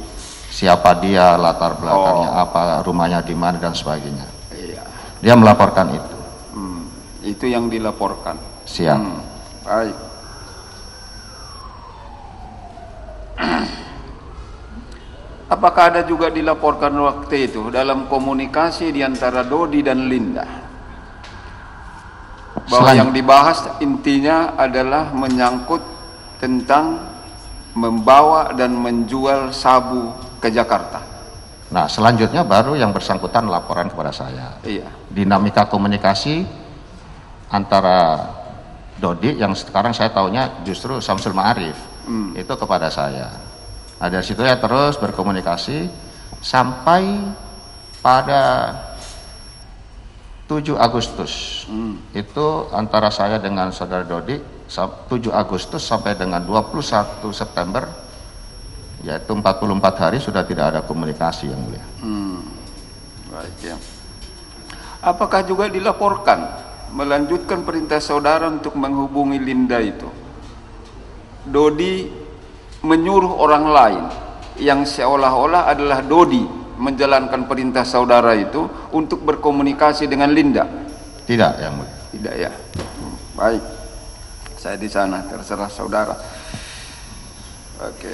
siapa dia, latar belakangnya apa, rumahnya di mana dan sebagainya. Iya. Dia melaporkan itu. Itu yang dilaporkan. Siap. Baik. Apakah ada juga dilaporkan waktu itu dalam komunikasi di antara Dodi dan Linda bahwa yang dibahas intinya adalah menyangkut tentang membawa dan menjual sabu ke Jakarta? Nah, selanjutnya baru yang bersangkutan laporan kepada saya. Iya. Dinamika komunikasi antara Dodi yang sekarang saya tahunya justru Samsul Ma'arif itu kepada saya. Nah, dari situ ya terus berkomunikasi sampai pada 7 Agustus. Itu antara saya dengan saudara Dodi 7 Agustus sampai dengan 21 September, yaitu 44 hari sudah tidak ada komunikasi yang mulia. Baik ya. Apakah juga dilaporkan melanjutkan perintah saudara untuk menghubungi Linda itu, Dodi menyuruh orang lain yang seolah-olah adalah Dodi menjalankan perintah saudara itu untuk berkomunikasi dengan Linda? Tidak yang mulia. Tidak ya. Baik, saya di sana, terserah saudara. Oke.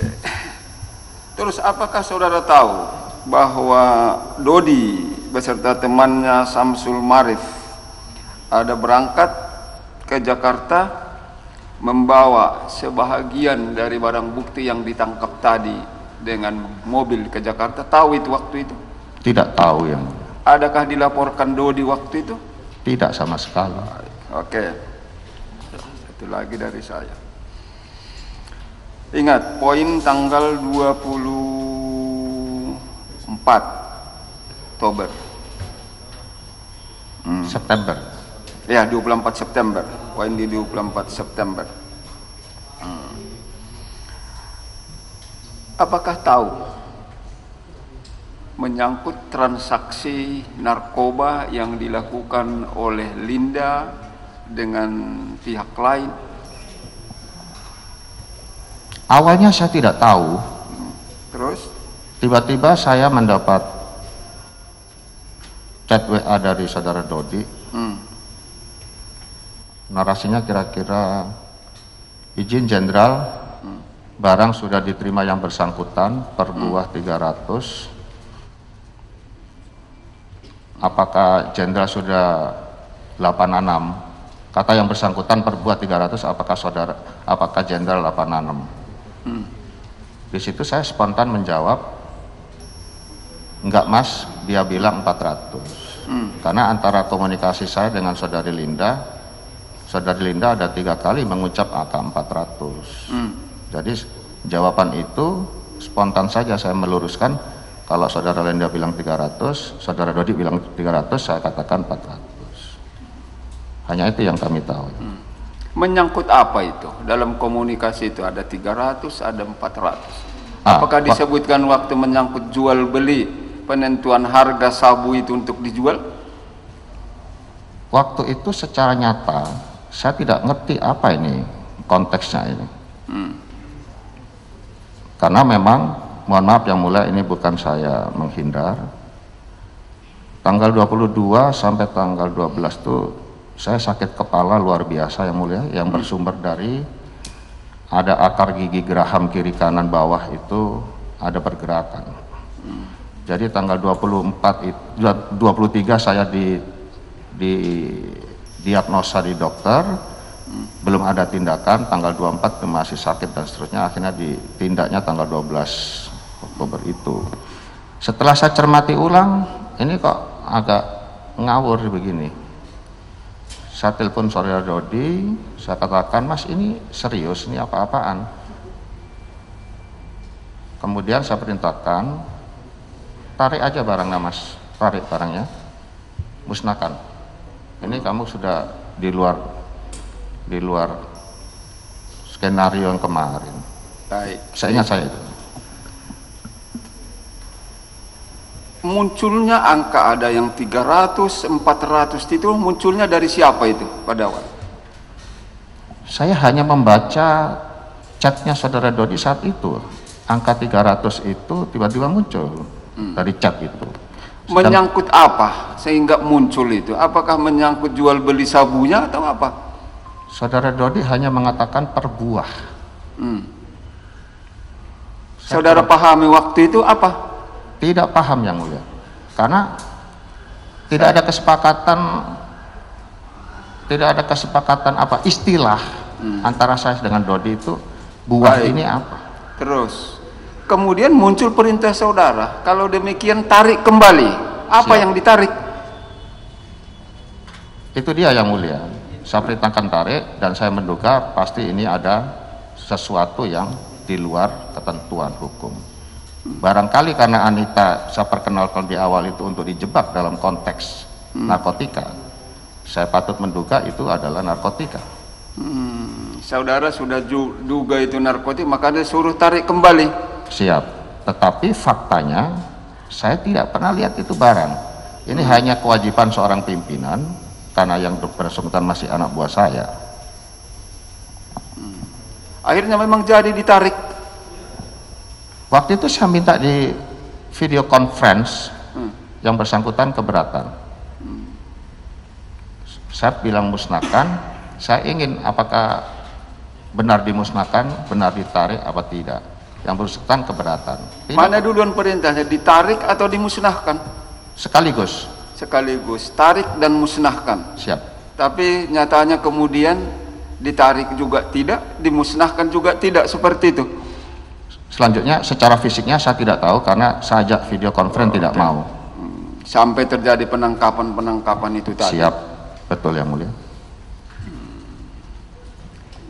Terus apakah saudara tahu bahwa Dodi beserta temannya Samsul Ma'arif ada berangkat ke Jakarta membawa sebahagian dari barang bukti yang ditangkap tadi dengan mobil ke Jakarta? Tahu itu waktu itu? Tidak tahu yang mulia. Adakah dilaporkan Dodi waktu itu? Tidak sama sekali. Oke. Satu lagi dari saya. Ingat poin tanggal 24 Oktober. September. Ya, 24 September. Poin di 24 September. Apakah tahu menyangkut transaksi narkoba yang dilakukan oleh Linda dengan pihak lain? Awalnya saya tidak tahu. Terus? Tiba-tiba saya mendapat chat WA dari saudara Dodi. Narasinya kira-kira, izin jenderal, barang sudah diterima yang bersangkutan per buah 300. Apakah jenderal sudah 86? Kata yang bersangkutan per buah 300, apakah jenderal 86? Di situ saya spontan menjawab, enggak mas, dia bilang 400. Karena antara komunikasi saya dengan saudari Linda ada 3 kali mengucap angka 400. Jadi jawaban itu spontan saja saya meluruskan, kalau saudara Linda bilang 300, saudara Dodi bilang 300, saya katakan 400. Hanya itu yang kami tahu. Menyangkut apa itu? Dalam komunikasi itu ada 300, ada 400. Apakah disebutkan waktu menyangkut jual beli, penentuan harga sabu itu untuk dijual? Waktu itu secara nyata saya tidak ngerti apa ini konteksnya ini. Karena memang, mohon maaf yang mulia, ini bukan saya menghindar. Tanggal 22 sampai tanggal 12 itu saya sakit kepala luar biasa yang mulia, yang bersumber dari ada akar gigi geraham kiri kanan bawah itu ada pergerakan. Jadi tanggal 23 saya diagnosa di dokter, belum ada tindakan, tanggal 24 masih sakit dan seterusnya, akhirnya ditindaknya tanggal 12 Oktober itu. Setelah saya cermati ulang, ini kok agak ngawur begini. Saya telepon saudara Dodi, saya katakan, mas ini serius, ini apa-apaan? Kemudian saya perintahkan, tarik aja barangnya mas, tarik barangnya, musnahkan. Ini kamu sudah di luar skenario yang kemarin. Baik. Saya ingat saya itu. Munculnya angka ada yang 300, 400 itu munculnya dari siapa itu pada awal? Saya hanya membaca chatnya saudara Dodi saat itu. Angka 300 itu tiba-tiba muncul dari chat itu. Menyangkut apa sehingga muncul itu? Apakah menyangkut jual beli sabunya atau apa? Saudara Dodi hanya mengatakan per buah. Saudara pahami waktu itu apa? Tidak paham yang mulia, karena tidak ada kesepakatan apa istilah antara saya dengan Dodi itu buah. Baik. Ini apa? Terus kemudian muncul perintah saudara, kalau demikian tarik kembali. Apa yang ditarik? Itu dia yang mulia. Saya perintahkan tarik dan saya menduga pasti ini ada sesuatu yang di luar ketentuan hukum. Barangkali karena Anita saya perkenalkan di awal itu untuk dijebak dalam konteks narkotika, saya patut menduga itu adalah narkotika. Saudara sudah duga itu narkotik, maka dia suruh tarik kembali. Siap. Tetapi faktanya saya tidak pernah lihat itu barang. Ini hanya kewajiban seorang pimpinan, karena yang bersangkutan masih anak buah saya. Akhirnya memang jadi ditarik. Waktu itu saya minta di video conference, yang bersangkutan keberatan. Saya bilang musnahkan, saya ingin apakah benar dimusnahkan, benar ditarik apa tidak. Yang bersangkutan keberatan. Tidak. Mana duluan perintahnya, ditarik atau dimusnahkan? Sekaligus. Sekaligus, tarik dan musnahkan. Siap. Tapi nyatanya kemudian ditarik juga tidak, dimusnahkan juga tidak, seperti itu. Selanjutnya secara fisiknya saya tidak tahu karena saya ajak video conference tidak mau. Sampai terjadi penangkapan itu tadi. Siap, betul yang mulia.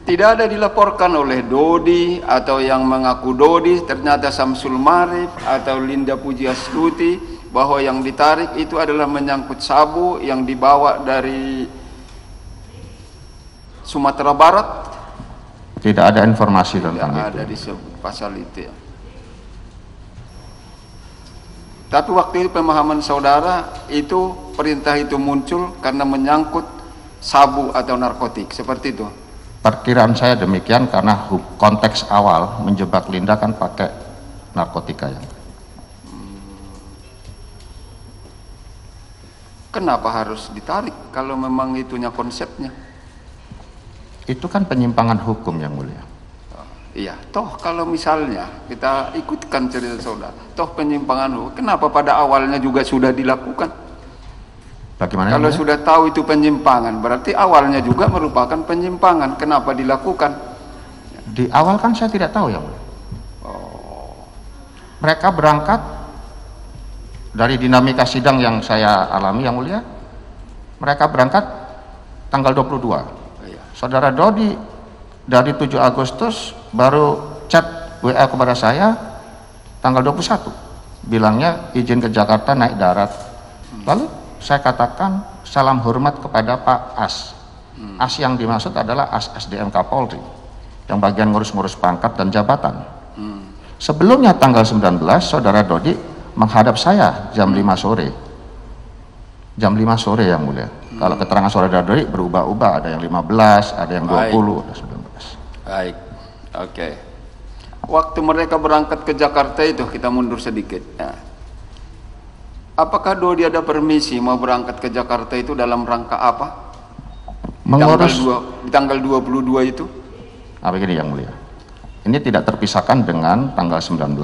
Tidak ada dilaporkan oleh Dodi atau yang mengaku Dodi, ternyata Samsul Marif atau Linda Pujiastuti, bahwa yang ditarik itu adalah menyangkut sabu yang dibawa dari Sumatera Barat. Tidak ada informasi tentang itu. Tidak ada disebut pasal itu ya. Tapi waktu itu pemahaman saudara itu perintah itu muncul karena menyangkut sabu atau narkotik, seperti itu. Perkiraan saya demikian karena konteks awal menjebak Linda kan pakai narkotika ya. Kenapa harus ditarik kalau memang itunya konsepnya? Itu kan penyimpangan hukum yang mulia. Iya, toh kalau misalnya kita ikutkan cerita saudara, toh penyimpangan hukum, kenapa pada awalnya juga sudah dilakukan? Bagaimana? Kalau sudah tahu itu penyimpangan, berarti awalnya juga merupakan penyimpangan. Kenapa dilakukan? Di awal kan saya tidak tahu yang mulia. Oh, Mereka berangkat dari dinamika sidang yang saya alami yang mulia. Mereka berangkat tanggal 22. iya. Saudara Dodi dari 7 Agustus baru chat WA kepada saya tanggal 21. Bilangnya izin ke Jakarta naik darat. Lalu saya katakan salam hormat kepada Pak As. As yang dimaksud adalah As SDM Kapolri yang bagian ngurus-ngurus pangkat dan jabatan. Sebelumnya tanggal 19 saudara Dodi menghadap saya jam 5 sore. Jam 5 sore yang mulia. Kalau keterangan saudara Dodi berubah-ubah, ada yang 15, ada yang 20, ada 19. Baik, oke. Waktu mereka berangkat ke Jakarta itu, kita mundur sedikit. Ya. Apakah Dodi ada permisi mau berangkat ke Jakarta itu dalam rangka apa? Mengurus Di tanggal 22 itu? begini yang mulia. Ini tidak terpisahkan dengan tanggal 19.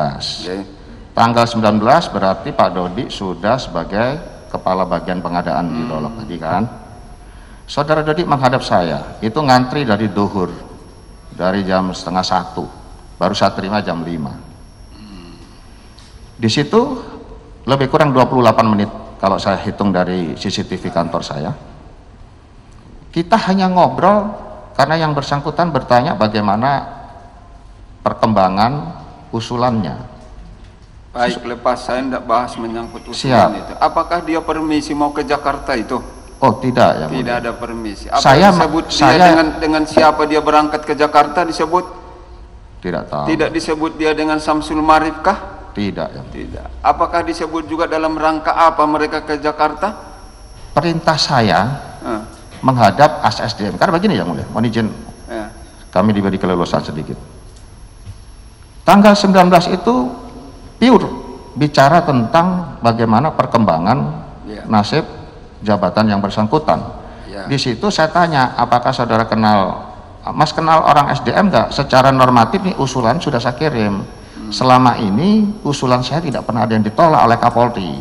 Okay. Tanggal 19 berarti Pak Dodi sudah sebagai kepala bagian pengadaan di Dolok tadi kan. Saudara Dodi menghadap saya, itu ngantri dari duhur, dari jam setengah 1, baru saya terima jam 5. Di situ lebih kurang 28 menit kalau saya hitung dari CCTV kantor saya. Kita hanya ngobrol karena yang bersangkutan bertanya bagaimana perkembangan usulannya. Baik, lepas saya tidak bahas menyangkut usulan itu. Apakah dia permisi mau ke Jakarta itu? Oh tidak ya. Tidak ada permisi. Apa Saya disebut saya dia dengan siapa dia berangkat ke Jakarta disebut? tidak tahu. Tidak disebut dia dengan Samsul Marif kah? Tidak ya. Tidak. Apakah disebut juga dalam rangka apa mereka ke Jakarta? Perintah saya menghadap As SDM. Karena begini ya mulia, mohon izin Ya. kami diberi keleluasan sedikit. Tanggal 19 itu pure bicara tentang bagaimana perkembangan nasib jabatan yang bersangkutan. Ya. Di situ saya tanya, apakah saudara kenal, Mas kenal orang SDM nggak? Secara normatif nih usulan sudah saya kirim. Selama ini usulan saya tidak pernah ada yang ditolak oleh Kapolri.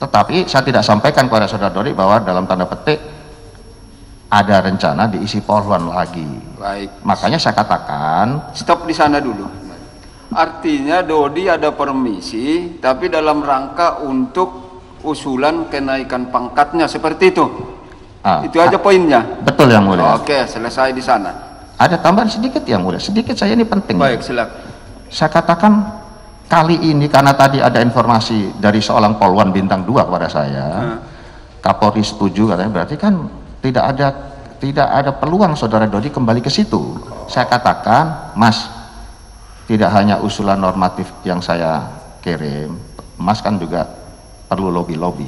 Tetapi saya tidak sampaikan kepada saudara Dodi bahwa dalam tanda petik ada rencana diisi Polwan lagi. Baik. Makanya saya katakan Stop di sana dulu. Artinya Dodi ada permisi, tapi dalam rangka untuk usulan kenaikan pangkatnya seperti itu. Itu aja poinnya. Betul yang mulia. Oke, selesai di sana. Ada tambahan sedikit yang mulia. Sedikit saya ini penting. Baik, silakan. Saya katakan kali ini karena tadi ada informasi dari seorang Polwan bintang 2 kepada saya, Kapolri setuju katanya, berarti kan tidak ada peluang saudara Dodi kembali ke situ. Saya katakan, Mas, tidak hanya usulan normatif yang saya kirim, Mas kan juga perlu lobby-lobby.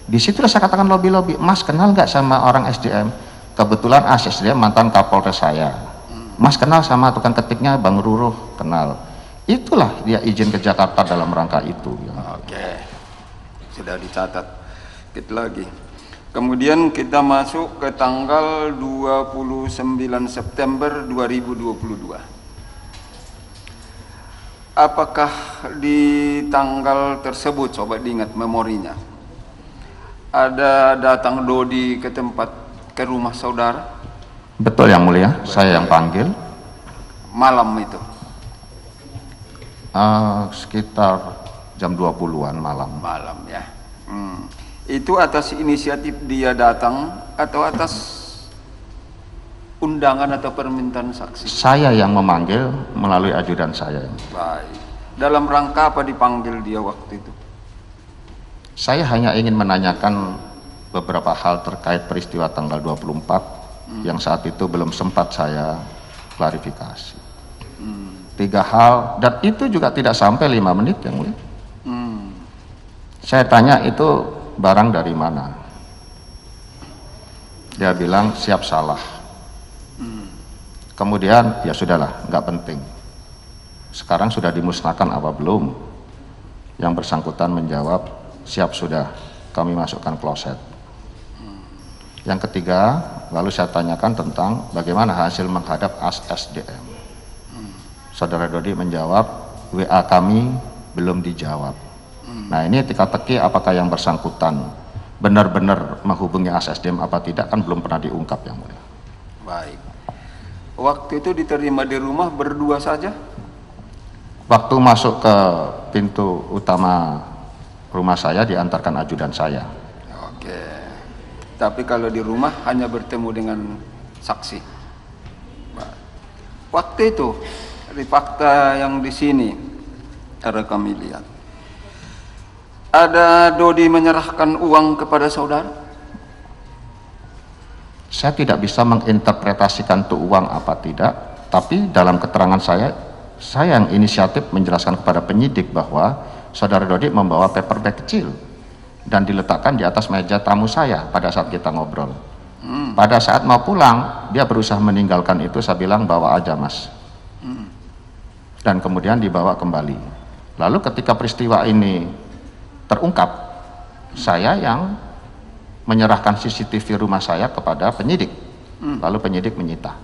Di situ saya katakan lobby-lobby. Mas kenal nggak sama orang SDM? Kebetulan As SDM mantan Kapolres saya. Mas kenal sama tukang ketiknya Bang Ruruh? Kenal. Itulah dia izin ke Jakarta dalam rangka itu. Oke, sudah dicatat. Sedikit lagi. Kemudian kita masuk ke tanggal 29 September 2022. Apakah di tanggal tersebut, coba diingat memorinya, ada datang Dodi ke rumah saudara? Betul yang mulia, saya yang panggil. Malam itu? Sekitar jam 20-an malam. Malam ya. Itu atas inisiatif dia datang atau atas undangan atau permintaan saksi? Saya yang memanggil melalui ajudan saya. Baik. Dalam rangka apa dipanggil dia waktu itu? Saya hanya ingin menanyakan beberapa hal terkait peristiwa tanggal 24 yang saat itu belum sempat saya klarifikasi. 3 hal, dan itu juga tidak sampai 5 menit yang mulia. Saya tanya itu barang dari mana? Dia bilang siap salah. Kemudian ya sudahlah, nggak penting. Sekarang sudah dimusnahkan apa belum? Yang bersangkutan menjawab siap sudah, kami masukkan kloset. Yang ketiga, lalu saya tanyakan tentang bagaimana hasil menghadap As SDM. Saudara Dodi menjawab, WA kami belum dijawab. Nah ini teka-teki apakah yang bersangkutan benar-benar menghubungi ASSDM apa tidak kan belum pernah diungkap yang mulia. Baik. Waktu itu diterima di rumah berdua saja? Waktu masuk ke pintu utama rumah saya diantarkan ajudan saya. Oke. Tapi kalau di rumah hanya bertemu dengan saksi. Waktu itu dari fakta yang di sini ada kami lihat. Ada Dodi menyerahkan uang kepada saudara? Saya tidak bisa menginterpretasikan itu uang apa tidak, tapi dalam keterangan saya yang inisiatif menjelaskan kepada penyidik bahwa saudara Dodi membawa paper bag kecil dan diletakkan di atas meja tamu saya pada saat kita ngobrol. Pada saat mau pulang, dia berusaha meninggalkan itu, saya bilang bawa aja mas. Dan kemudian dibawa kembali. Lalu ketika peristiwa ini terungkap, saya yang menyerahkan CCTV rumah saya kepada penyidik. Lalu penyidik menyita.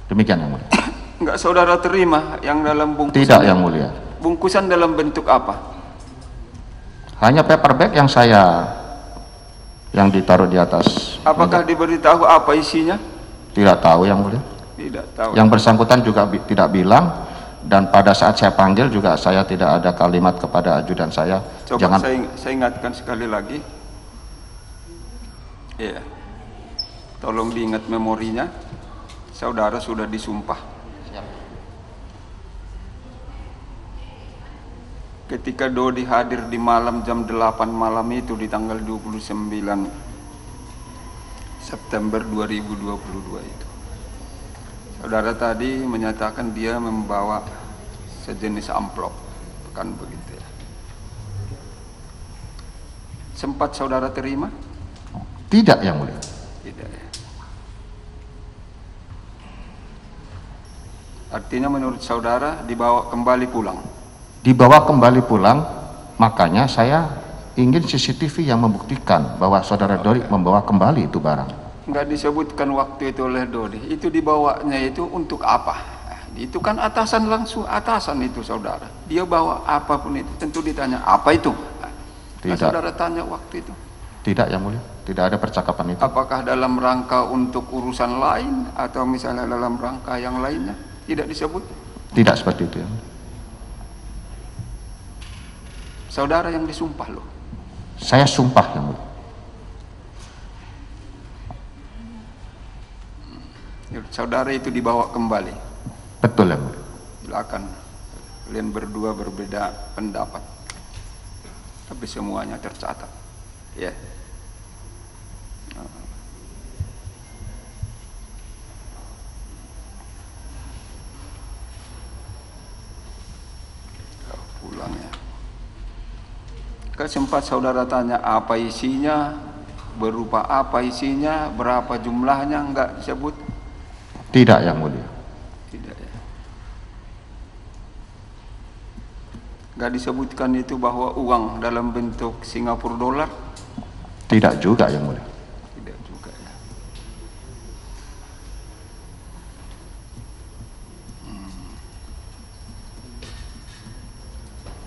Demikian yang mulia. Enggak saudara terima yang dalam bungkusan? Tidak yang mulia. Bungkusan dalam bentuk apa? Hanya paper bag yang ditaruh di atas. Apakah diberitahu apa isinya? Tidak tahu yang mulia. Tidak tahu. Yang bersangkutan juga tidak bilang, dan pada saat saya panggil juga saya tidak ada kalimat kepada ajudan saya. Coba jangan. Saya ingatkan sekali lagi. Iya. Tolong diingat memorinya. Saudara sudah disumpah. Ketika Dodi hadir di malam jam 8 malam itu di tanggal 29 September 2022 itu. Saudara tadi menyatakan dia membawa sejenis amplop, kan begitu ya. Sempat saudara terima? Tidak yang mulia. Tidak ya. Artinya menurut saudara dibawa kembali pulang? Dibawa kembali pulang, makanya saya ingin CCTV yang membuktikan bahwa saudara Dodi membawa kembali itu barang. Nggak disebutkan waktu itu oleh Dodi, itu dibawanya itu untuk apa? Itu kan atasan, langsung atasan itu saudara. Dia bawa apapun itu, tentu ditanya apa itu? Tidak. Saudara tanya waktu itu? Tidak yang mulia, tidak ada percakapan itu. Apakah dalam rangka untuk urusan lain atau misalnya dalam rangka yang lainnya? Tidak disebut? Tidak seperti itu ya. Saudara yang disumpah loh. Saya sumpah yang mulia. Saudara itu dibawa kembali. Betul yang mulia. Silakan. Kalian berdua berbeda pendapat, tapi semuanya tercatat. Ya. Pulang ya. Sempat saudara tanya apa isinya, berupa apa isinya, berapa jumlahnya, enggak disebut? Tidak yang mulia. Tidak ya. Enggak disebutkan itu bahwa uang dalam bentuk Singapura dolar? Tidak juga yang mulia. Tidak juga ya.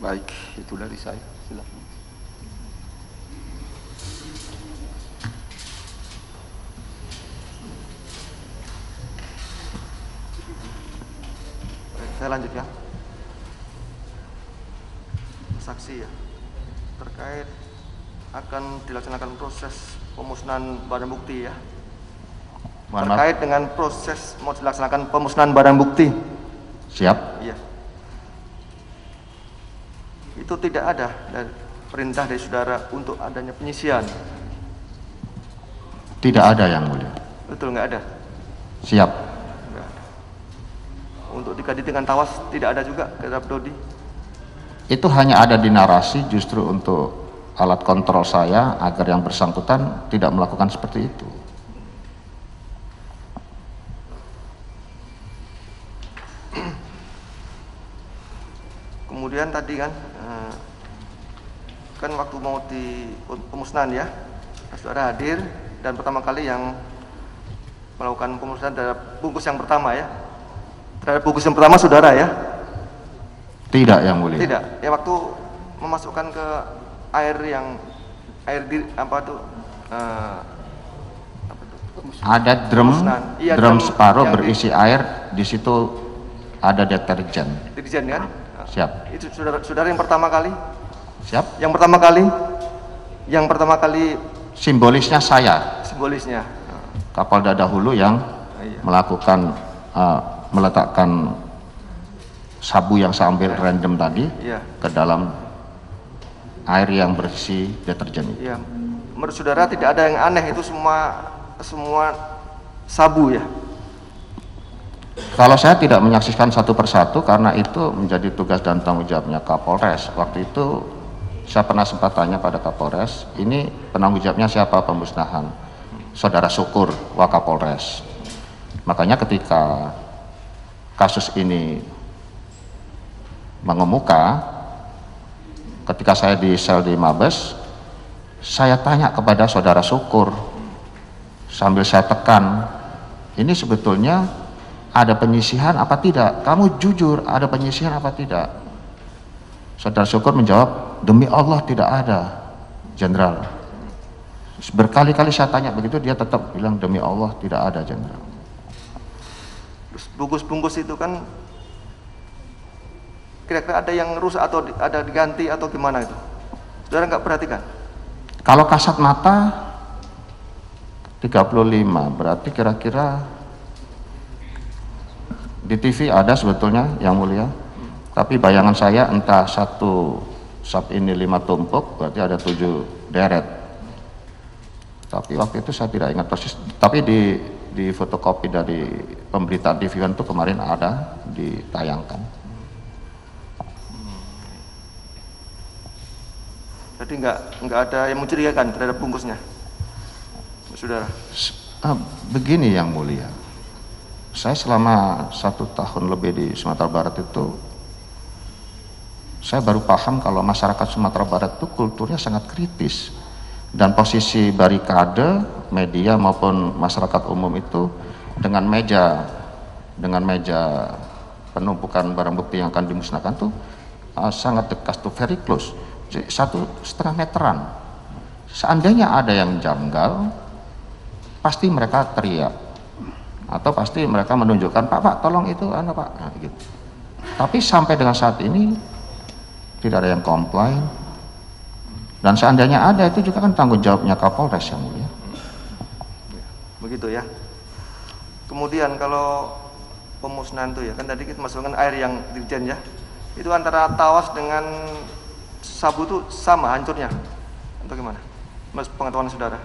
Baik, itu dari saya. Silakan. Saya lanjut ya. Saksi ya, terkait akan dilaksanakan proses pemusnahan barang bukti ya. Terkait dengan proses mau dilaksanakan pemusnahan barang bukti. Siap. Iya. Itu tidak ada dari perintah dari saudara untuk adanya penyisian. Tidak ada yang mulia. Betul, nggak ada. Siap. Nggak ada. Untuk dikaji dengan tawas tidak ada juga terhadap Dodi. Itu hanya ada di narasi justru untuk alat kontrol saya agar yang bersangkutan tidak melakukan seperti itu. Kemudian tadi kan waktu mau di pemusnahan ya, saudara hadir dan pertama kali yang melakukan pemusnahan terhadap bungkus yang pertama ya, Terhadap bungkus yang pertama saudara ya? Tidak, Yang Mulia. Tidak. Ya waktu memasukkan ke air yang apa tuh? Ada drum, iya, drum separuh berisi air, di situ ada deterjen. Deterjen kan? Siap. Itu saudara yang pertama kali? Siap. Yang pertama kali? Yang pertama kali Simbolisnya saya. simbolisnya. Kapolda dahulu yang melakukan meletakkan sabu yang saya ambil random tadi ke dalam air yang berisi deterjen itu. Iya. Menurut saudara tidak ada yang aneh, itu semua sabu ya? Kalau saya tidak menyaksikan satu persatu karena itu menjadi tugas dan tanggung jawabnya Kapolres. Waktu itu saya pernah sempat tanya pada Kapolres, ini penanggung jawabnya siapa pemusnahan? Saudara Syukur, Wakapolres. Makanya ketika kasus ini mengemuka, ketika saya di sel di Mabes, saya tanya kepada Saudara Syukur, sambil saya tekan, ini sebetulnya ada penyisihan apa tidak? Kamu jujur, ada penyisihan apa tidak? Saudara Syukur menjawab, demi Allah tidak ada, Jenderal. Berkali-kali saya tanya begitu, dia tetap bilang demi Allah tidak ada, Jenderal. Terus bungkus-bungkus itu kan kira-kira ada yang rusak atau ada diganti atau gimana itu? Saudara nggak perhatikan? Kalau kasat mata 35, berarti kira-kira di TV ada sebetulnya Yang Mulia, tapi bayangan saya entah satu sub ini 5 tumpuk, berarti ada 7 deret. Tapi waktu itu saya tidak ingat persis, tapi di fotokopi dari pemberitaan TV One itu kemarin ada ditayangkan. Jadi nggak ada yang mencurigakan terhadap bungkusnya, saudara? Begini Yang Mulia, saya selama 1 tahun lebih di Sumatera Barat itu, saya baru paham kalau masyarakat Sumatera Barat itu kulturnya sangat kritis. Dan posisi barikade, media maupun masyarakat umum itu dengan meja penumpukan barang bukti yang akan dimusnahkan tuh sangat dekat, tuh very close, 1,5 meteran. Seandainya ada yang janggal, pasti mereka teriak atau pasti mereka menunjukkan, Pak tolong itu Pak, nah, gitu. Tapi sampai dengan saat ini tidak ada yang komplain. Dan seandainya ada, itu juga kan tanggung jawabnya Kapolres Yang Mulia. Begitu ya. Kemudian kalau pemusnahan itu ya, kan tadi kita masukkan air yang dirjen ya, itu antara tawas dengan sabu itu sama hancurnya atau gimana? Mas pengetahuan saudara?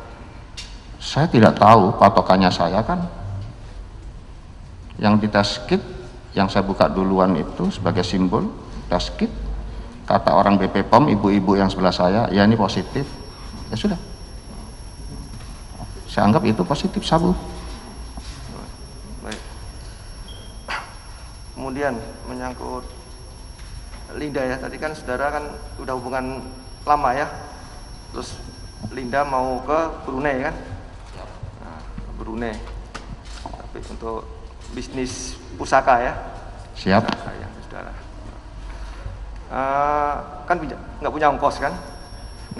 Saya tidak tahu, patokannya saya kan yang di tes kit yang saya buka duluan itu sebagai simbol tes kit. Kata orang BP POM, ibu-ibu yang sebelah saya, ya ini positif, ya sudah. Saya anggap itu positif sabu. Baik. Kemudian menyangkut Linda ya, tadi kan saudara kan udah hubungan lama ya, terus Linda mau ke Brunei kan? Nah, Brunei, tapi untuk bisnis pusaka ya. Siap. Pusaka ya, saudara. Kan nggak punya ongkos kan?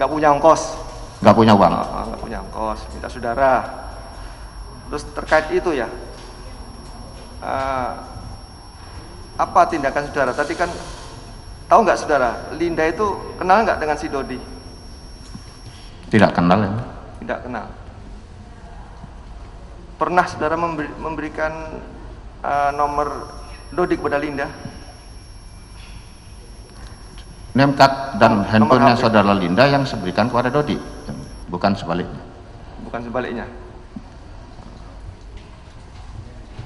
Nggak punya ongkos. Nggak punya uang. Nggak punya ongkos, minta saudara. Terus terkait itu ya, apa tindakan saudara? Tadi kan tahu nggak saudara, Linda itu kenal nggak dengan si Dodi? Tidak kenal ya? Tidak kenal. Pernah saudara memberikan nomor Dodi kepada Linda? Name card dan handphonenya saudara Linda yang saya berikan kepada Dodi, bukan sebaliknya. Bukan sebaliknya.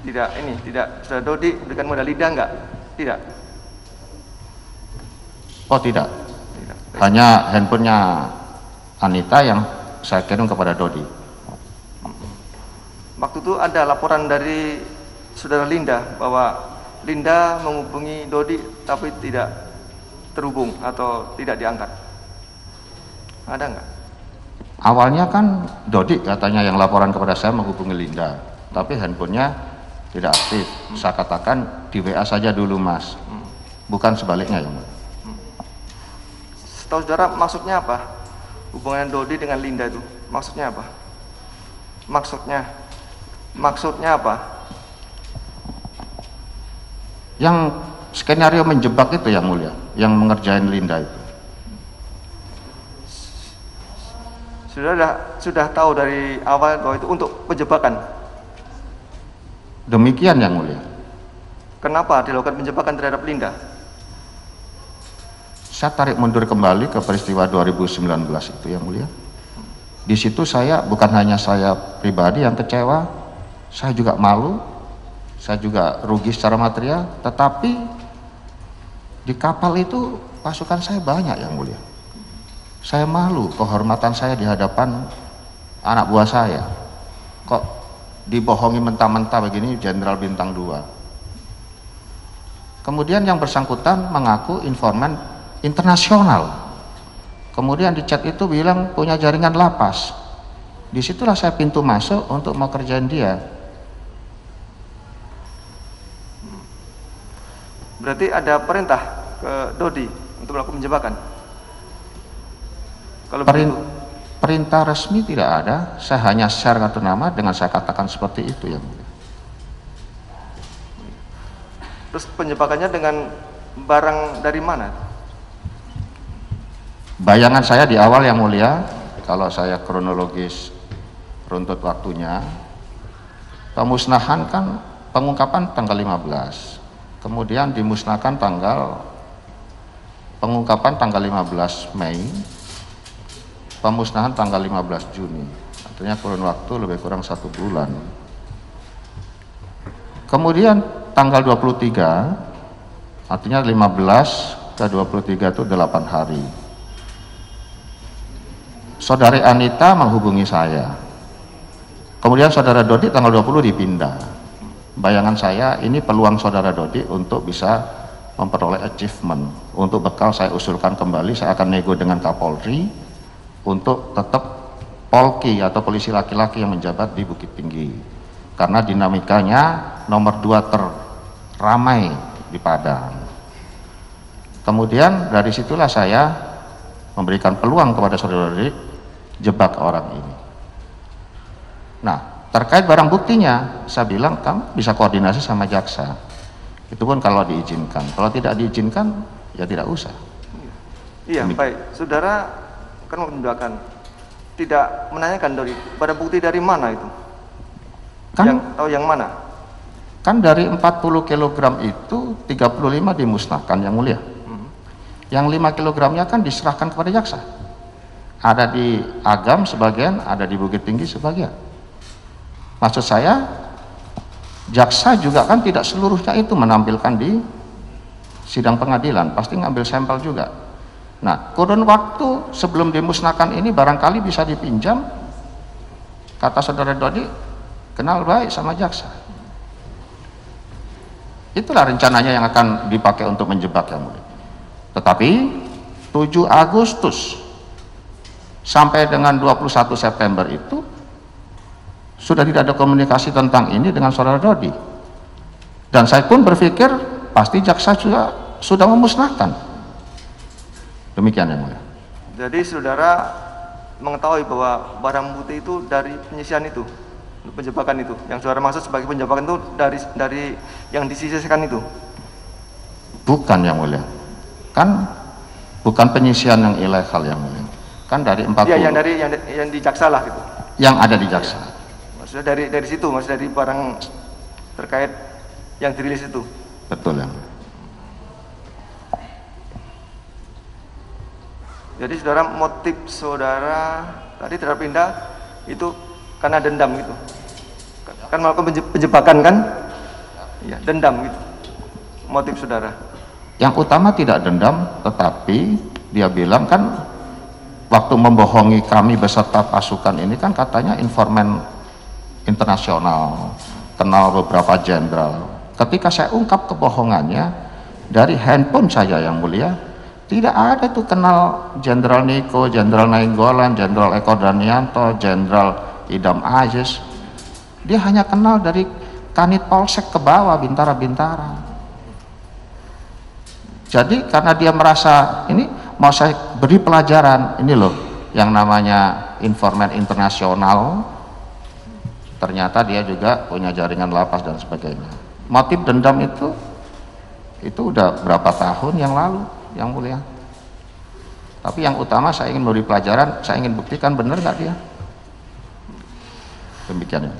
Tidak saudara Dodi berikan modal Linda enggak? Tidak. Oh tidak. Hanya handphonenya Anita yang saya kirim kepada Dodi. Waktu itu ada laporan dari saudara Linda bahwa Linda menghubungi Dodi tapi tidak terhubung atau tidak diangkat. Ada nggak? Awalnya kan Dodi katanya yang laporan kepada saya menghubungi Linda, tapi handphonenya tidak aktif. Saya katakan di WA saja dulu Mas, bukan sebaliknya yang mulia. Setahu saudara maksudnya apa? Hubungan Dodi dengan Linda itu maksudnya apa? Maksudnya apa? Yang skenario menjebak itu yang mulia, yang mengerjain Linda itu. Sudah tahu dari awal bahwa itu untuk penjebakan. Demikian yang mulia. Kenapa dilakukan penjebakan terhadap Linda? Saya tarik mundur kembali ke peristiwa 2019 itu yang mulia. Di situ saya, bukan hanya saya pribadi yang kecewa, saya juga malu, saya juga rugi secara material, tetapi di kapal itu pasukan saya banyak yang mulia. Saya malu kehormatan saya di hadapan anak buah saya. Kok dibohongi mentah-mentah begini Jenderal Bintang 2. Kemudian yang bersangkutan mengaku informan internasional. Kemudian di chat itu bilang punya jaringan lapas. Disitulah saya pintu masuk untuk mau kerjain dia. Berarti ada perintah ke Dodi untuk melakukan penjebakan? Kalau perintah resmi tidak ada, saya hanya share kartu nama dengan saya katakan seperti itu yang mulia. Terus penjebakannya dengan barang dari mana? Bayangan saya di awal yang mulia, kalau saya kronologis runtut waktunya, pemusnahan kan pengungkapan tanggal 15, kemudian dimusnahkan pengungkapan tanggal 15 Mei, pemusnahan tanggal 15 Juni, artinya kurun waktu lebih kurang 1 bulan. Kemudian tanggal 23, artinya 15 ke 23 itu 8 hari. Saudari Anita menghubungi saya. Kemudian saudara Dodi tanggal 20 dipindah. Bayangan saya ini peluang saudara Dodi untuk bisa memperoleh achievement. Untuk bekal saya usulkan kembali, saya akan nego dengan Kapolri untuk tetap Polki atau polisi laki-laki yang menjabat di Bukit Tinggi. Karena dinamikanya nomor 2 terramai di Padang. Kemudian dari situlah saya memberikan peluang kepada saudara Dodi jebak orang ini. Nah, terkait barang buktinya, saya bilang kamu bisa koordinasi sama jaksa. Itu pun kalau diizinkan. Kalau tidak diizinkan, ya tidak usah. Iya, baik. Saudara kan menunjukkan tidak menanyakan dari barang bukti dari mana itu? Kan, yang mana? Kan dari 40 kg itu 35 dimusnahkan yang mulia. Yang 5 kg-nya kan diserahkan kepada jaksa. Ada di Agam sebagian, ada di Bukit Tinggi sebagian. Maksud saya, jaksa juga kan tidak seluruhnya itu menampilkan di sidang pengadilan, pasti ngambil sampel juga. Nah, kurun waktu sebelum dimusnahkan ini barangkali bisa dipinjam, kata saudara Dodi, kenal baik sama jaksa. Itulah rencananya yang akan dipakai untuk menjebak yang mulia. Tetapi 7 Agustus sampai dengan 21 September itu sudah tidak ada komunikasi tentang ini dengan saudara Dodi. Dan saya pun berpikir pasti jaksa sudah memusnahkan. Demikian yang mulia. Jadi saudara mengetahui bahwa barang bukti itu dari penyisian itu, penjebakan itu, yang saudara maksud sebagai penjebakan itu dari yang disisihkan itu? Bukan yang mulia. Kan bukan penyisian yang ilegal yang mulia. Kan dari 40. Iya, yang di jaksa lah gitu. Yang ada di jaksa. Maksudnya dari situ, maksudnya dari barang terkait yang dirilis itu. Betul yang mulia. Jadi saudara, motif saudara tadi terpindah itu karena dendam gitu. Kan melakukan penjebakan kan? Iya, dendam gitu. Motif saudara. Yang utama tidak dendam, tetapi dia bilang kan waktu membohongi kami beserta pasukan ini kan katanya informan internasional, kenal beberapa jenderal. Ketika saya ungkap kebohongannya dari handphone saya yang mulia, tidak ada tuh kenal Jenderal Niko, Jenderal Nainggolan, Jenderal Eko Danianto, Jenderal Idam Aziz. Dia hanya kenal dari Kanit Polsek ke bawah, bintara-bintara. Jadi karena dia merasa ini mau saya beri pelajaran, ini loh yang namanya informan internasional, ternyata dia juga punya jaringan lapas dan sebagainya. Motif dendam itu udah berapa tahun yang lalu, Yang Mulia. Tapi yang utama saya ingin beri pelajaran, saya ingin buktikan benar nggak dia. Demikian itu.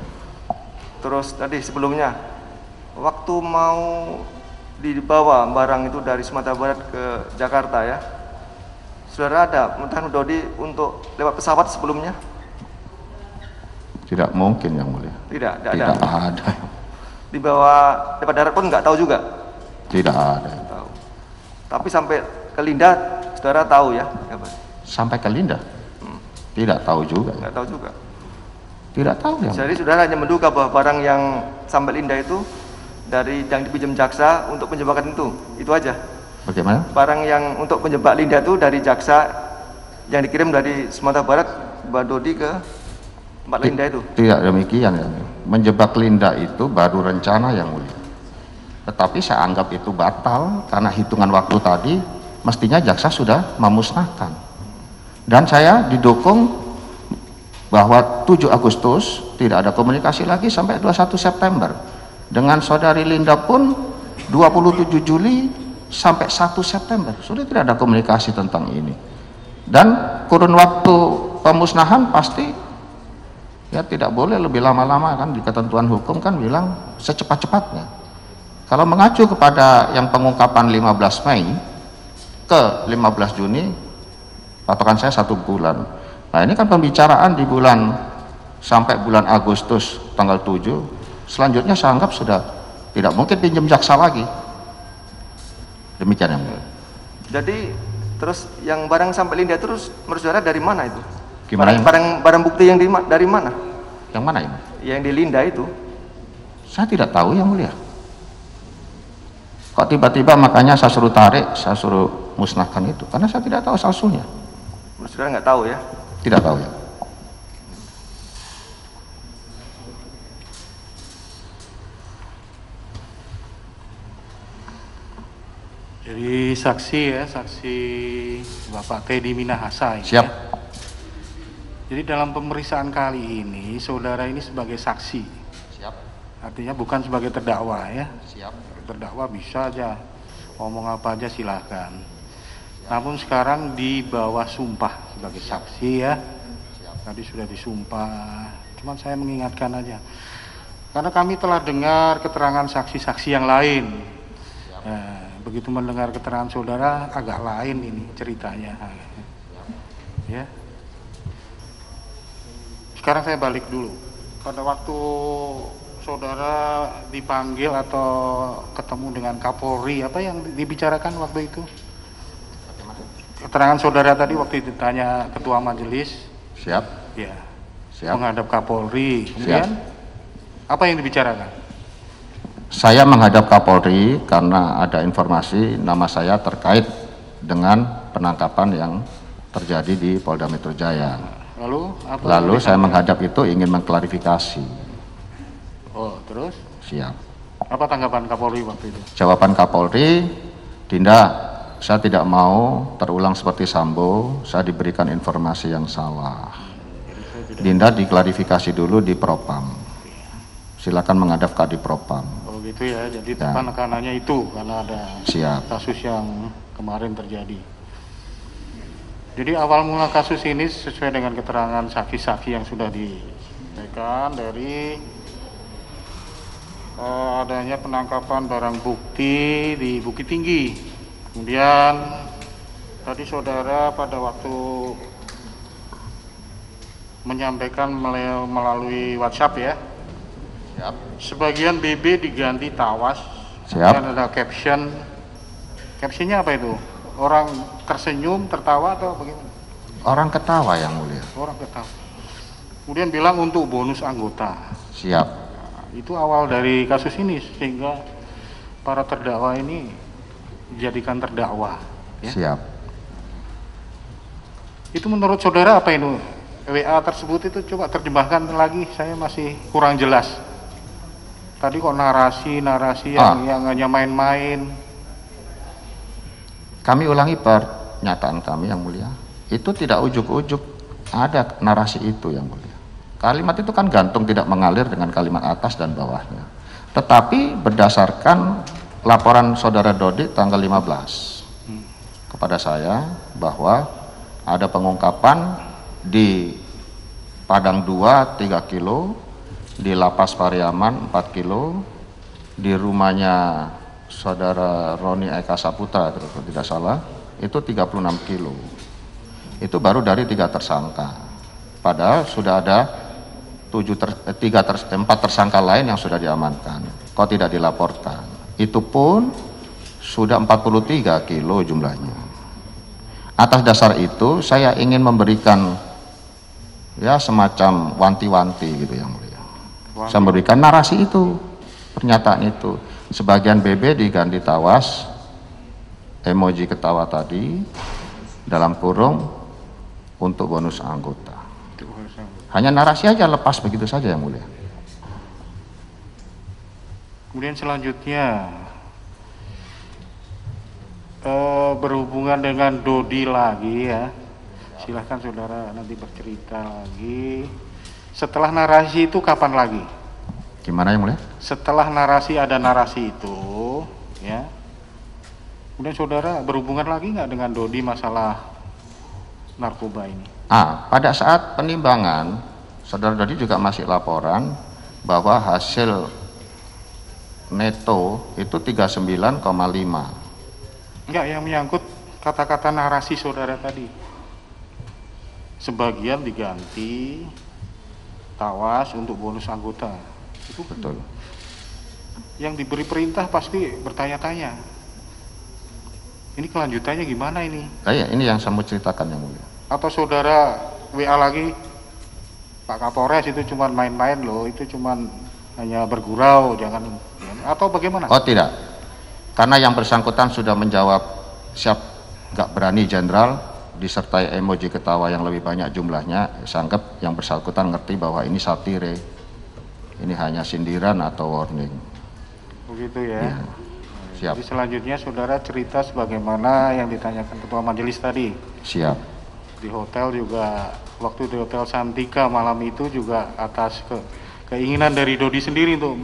Terus tadi sebelumnya, waktu mau dibawa barang itu dari Sumatera Barat ke Jakarta ya, saudara ada pemerintahan Dodi untuk lewat pesawat sebelumnya? Tidak mungkin Yang Mulia. Tidak Tidak ada. Dibawa lewat darat pun nggak tahu juga? Tidak ada. Tahu. Tapi sampai ke Linda, saudara tahu ya? Sampai ke Linda? Tidak tahu juga. Nggak tahu juga. Tidak tahu ya. Jadi saudara hanya menduga bahwa barang yang sampai Linda itu dari yang dipinjam jaksa untuk penjebakan itu aja. Bagaimana? Barang yang untuk penjebak Linda itu dari jaksa yang dikirim dari Sumatera Barat, Mbak Dodi ke tempat Linda itu. Tidak demikian ya. Menjebak Linda itu baru rencana Yang Mulia. Tetapi saya anggap itu batal karena hitungan waktu tadi mestinya jaksa sudah memusnahkan. Dan saya didukung bahwa 7 Agustus tidak ada komunikasi lagi sampai 21 September. Dengan saudari Linda pun 27 Juli sampai 1 September. Sudah tidak ada komunikasi tentang ini. Dan kurun waktu pemusnahan pasti ya tidak boleh lebih lama-lama kan, di ketentuan hukum kan bilang secepat-cepatnya. Kalau mengacu kepada yang pengungkapan 15 Mei ke 15 Juni, patokan saya 1 bulan. Nah ini kan pembicaraan di bulan sampai bulan Agustus tanggal 7, selanjutnya saya anggap sudah tidak mungkin pinjam jaksa lagi. Demikian Yang Mulia. Jadi terus yang barang sampai Linda terus menurut saudara dari mana itu? Gimana barang bukti yang dari mana? Yang mana ini? Yang di Linda itu? Saya tidak tahu Yang Mulia. Kok tiba-tiba makanya saya suruh tarik, saya suruh musnahkan itu, karena saya tidak tahu asal-usulnya. Menurut saudara nggak tahu ya? Tidak tahu ya. Jadi saksi ya, saksi Bapak Teddy Minahasa ini. Siap. Ya. Jadi dalam pemeriksaan kali ini, saudara ini sebagai saksi. Siap. Artinya bukan sebagai terdakwa ya. Siap. Terdakwa bisa aja, ngomong apa aja silahkan. Namun sekarang di bawah sumpah sebagai saksi ya. Tadi sudah disumpah, cuman saya mengingatkan aja. Karena kami telah dengar keterangan saksi-saksi yang lain. Nah, begitu mendengar keterangan saudara agak lain ini ceritanya. Ya. Sekarang saya balik dulu. Pada waktu saudara dipanggil atau ketemu dengan Kapolri, apa yang dibicarakan waktu itu? Keterangan saudara tadi waktu ditanya ketua majelis. Siap. Ya. Siap. Menghadap Kapolri. Kemudian apa yang dibicarakan? Saya menghadap Kapolri karena ada informasi nama saya terkait dengan penangkapan yang terjadi di Polda Metro Jaya. Lalu saya menghadap itu ingin mengklarifikasi. Oh, terus? Siap. Apa tanggapan Kapolri waktu itu? Jawaban Kapolri, Dinda, saya tidak mau terulang seperti Sambo, saya diberikan informasi yang salah. Dinda diklarifikasi dulu di Propam. Silakan menghadap Kadif Propam. Oh gitu ya, jadi tekanannya itu karena ada kasus yang kemarin terjadi. Jadi awal mula kasus ini sesuai dengan keterangan saksi-saksi yang sudah disampaikan dari adanya penangkapan barang bukti di Bukit Tinggi. Kemudian tadi saudara pada waktu menyampaikan melalui WhatsApp ya. Siap. Sebagian BB diganti tawas. Siap. Dan ada caption. Captionnya apa itu? Orang tersenyum, tertawa atau bagaimana? Orang ketawa Yang Mulia. Orang ketawa. Kemudian bilang untuk bonus anggota. Siap. Nah, itu awal dari kasus ini sehingga para terdakwa ini dijadikan terdakwa. Ya? Siap. Itu menurut saudara apa itu? WA tersebut itu coba terjemahkan lagi, saya masih kurang jelas. Tadi kok narasi yang hanya main-main. Kami ulangi pernyataan kami yang mulia. Itu tidak ujuk-ujuk ada narasi itu yang mulia. Kalimat itu kan gantung tidak mengalir dengan kalimat atas dan bawahnya. Tetapi berdasarkan laporan saudara Dodi tanggal 15 kepada saya bahwa ada pengungkapan di Padang 2 3 kilo, di Lapas Pariaman 4 kilo, di rumahnya saudara Roni Eka Saputra kalau tidak salah itu 36 kilo. Itu baru dari 3 tersangka. Padahal sudah ada 4 tersangka lain yang sudah diamankan. Kok tidak dilaporkan? Itu pun sudah 43 kilo jumlahnya. Atas dasar itu saya ingin memberikan ya semacam wanti-wanti gitu yang mulia. Saya memberikan narasi itu, pernyataan itu. Sebagian BB diganti tawas, emoji ketawa tadi, dalam kurung untuk bonus anggota. Hanya narasi aja lepas begitu saja yang mulia. Kemudian selanjutnya berhubungan dengan Dodi lagi ya. Silahkan saudara nanti bercerita lagi. Setelah narasi itu kapan lagi? Gimana yang mulia? Setelah narasi ada narasi itu, ya. Kemudian saudara berhubungan lagi nggak dengan Dodi masalah narkoba ini? Pada saat penimbangan, saudara Dodi juga masih laporan bahwa hasil neto itu 39,5. Enggak, yang menyangkut kata-kata narasi saudara tadi. Sebagian diganti tawas untuk bonus anggota. Itu betul. Yang diberi perintah pasti bertanya-tanya. Ini kelanjutannya gimana ini? Iya, ini yang saya mau ceritakan yang mulia. Atau saudara WA lagi, Pak Kapolres itu cuma main-main loh, itu cuma hanya bergurau, jangan, atau bagaimana? Oh tidak, karena yang bersangkutan sudah menjawab siap gak berani jenderal, disertai emoji ketawa yang lebih banyak jumlahnya, saya anggap yang bersangkutan ngerti bahwa ini satire, ini hanya sindiran atau warning. Begitu ya. Ya. Siap. Jadi selanjutnya saudara cerita sebagaimana yang ditanyakan ketua majelis tadi. Siap. Di hotel juga, waktu di Hotel Santika malam itu juga atas keinginan dari Dodi sendiri untuk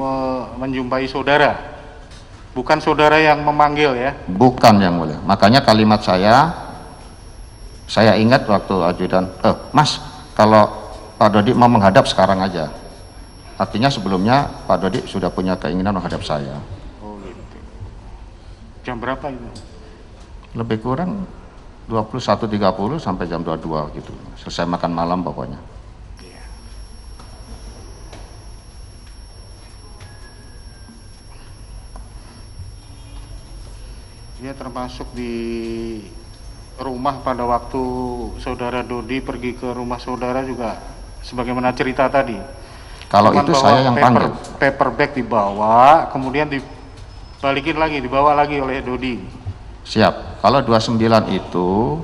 menjumpai saudara. Bukan saudara yang memanggil ya? Bukan yang mulia. Makanya kalimat saya ingat waktu ajudan, Mas, kalau Pak Dodi mau menghadap sekarang aja. Artinya sebelumnya Pak Dodi sudah punya keinginan menghadap saya. Oh gitu. Jam berapa itu? Lebih kurang 21.30 sampai jam 22 gitu. Selesai makan malam pokoknya. Iya. Dia termasuk di rumah pada waktu saudara Dodi pergi ke rumah saudara juga sebagaimana cerita tadi. Kalau itu saya yang panggil. Paper bag dibawa, kemudian dibalikin lagi, dibawa lagi oleh Dodi. Siap. Kalau 29 itu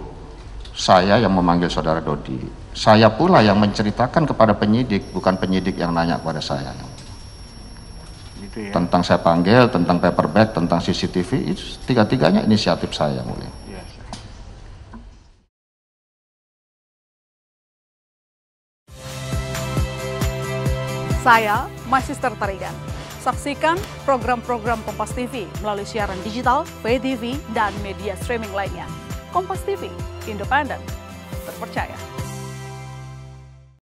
saya yang memanggil saudara Dodi. Saya pula yang menceritakan kepada penyidik, bukan penyidik yang nanya kepada saya. Gitu ya. Tentang saya panggil, tentang paper bag, tentang CCTV, itu tiga-tiganya inisiatif saya mulia. Yes. Saya Magister Tarigan. Saksikan program-program Kompas TV melalui siaran digital, pay TV, dan media streaming lainnya. Kompas TV, independen, terpercaya.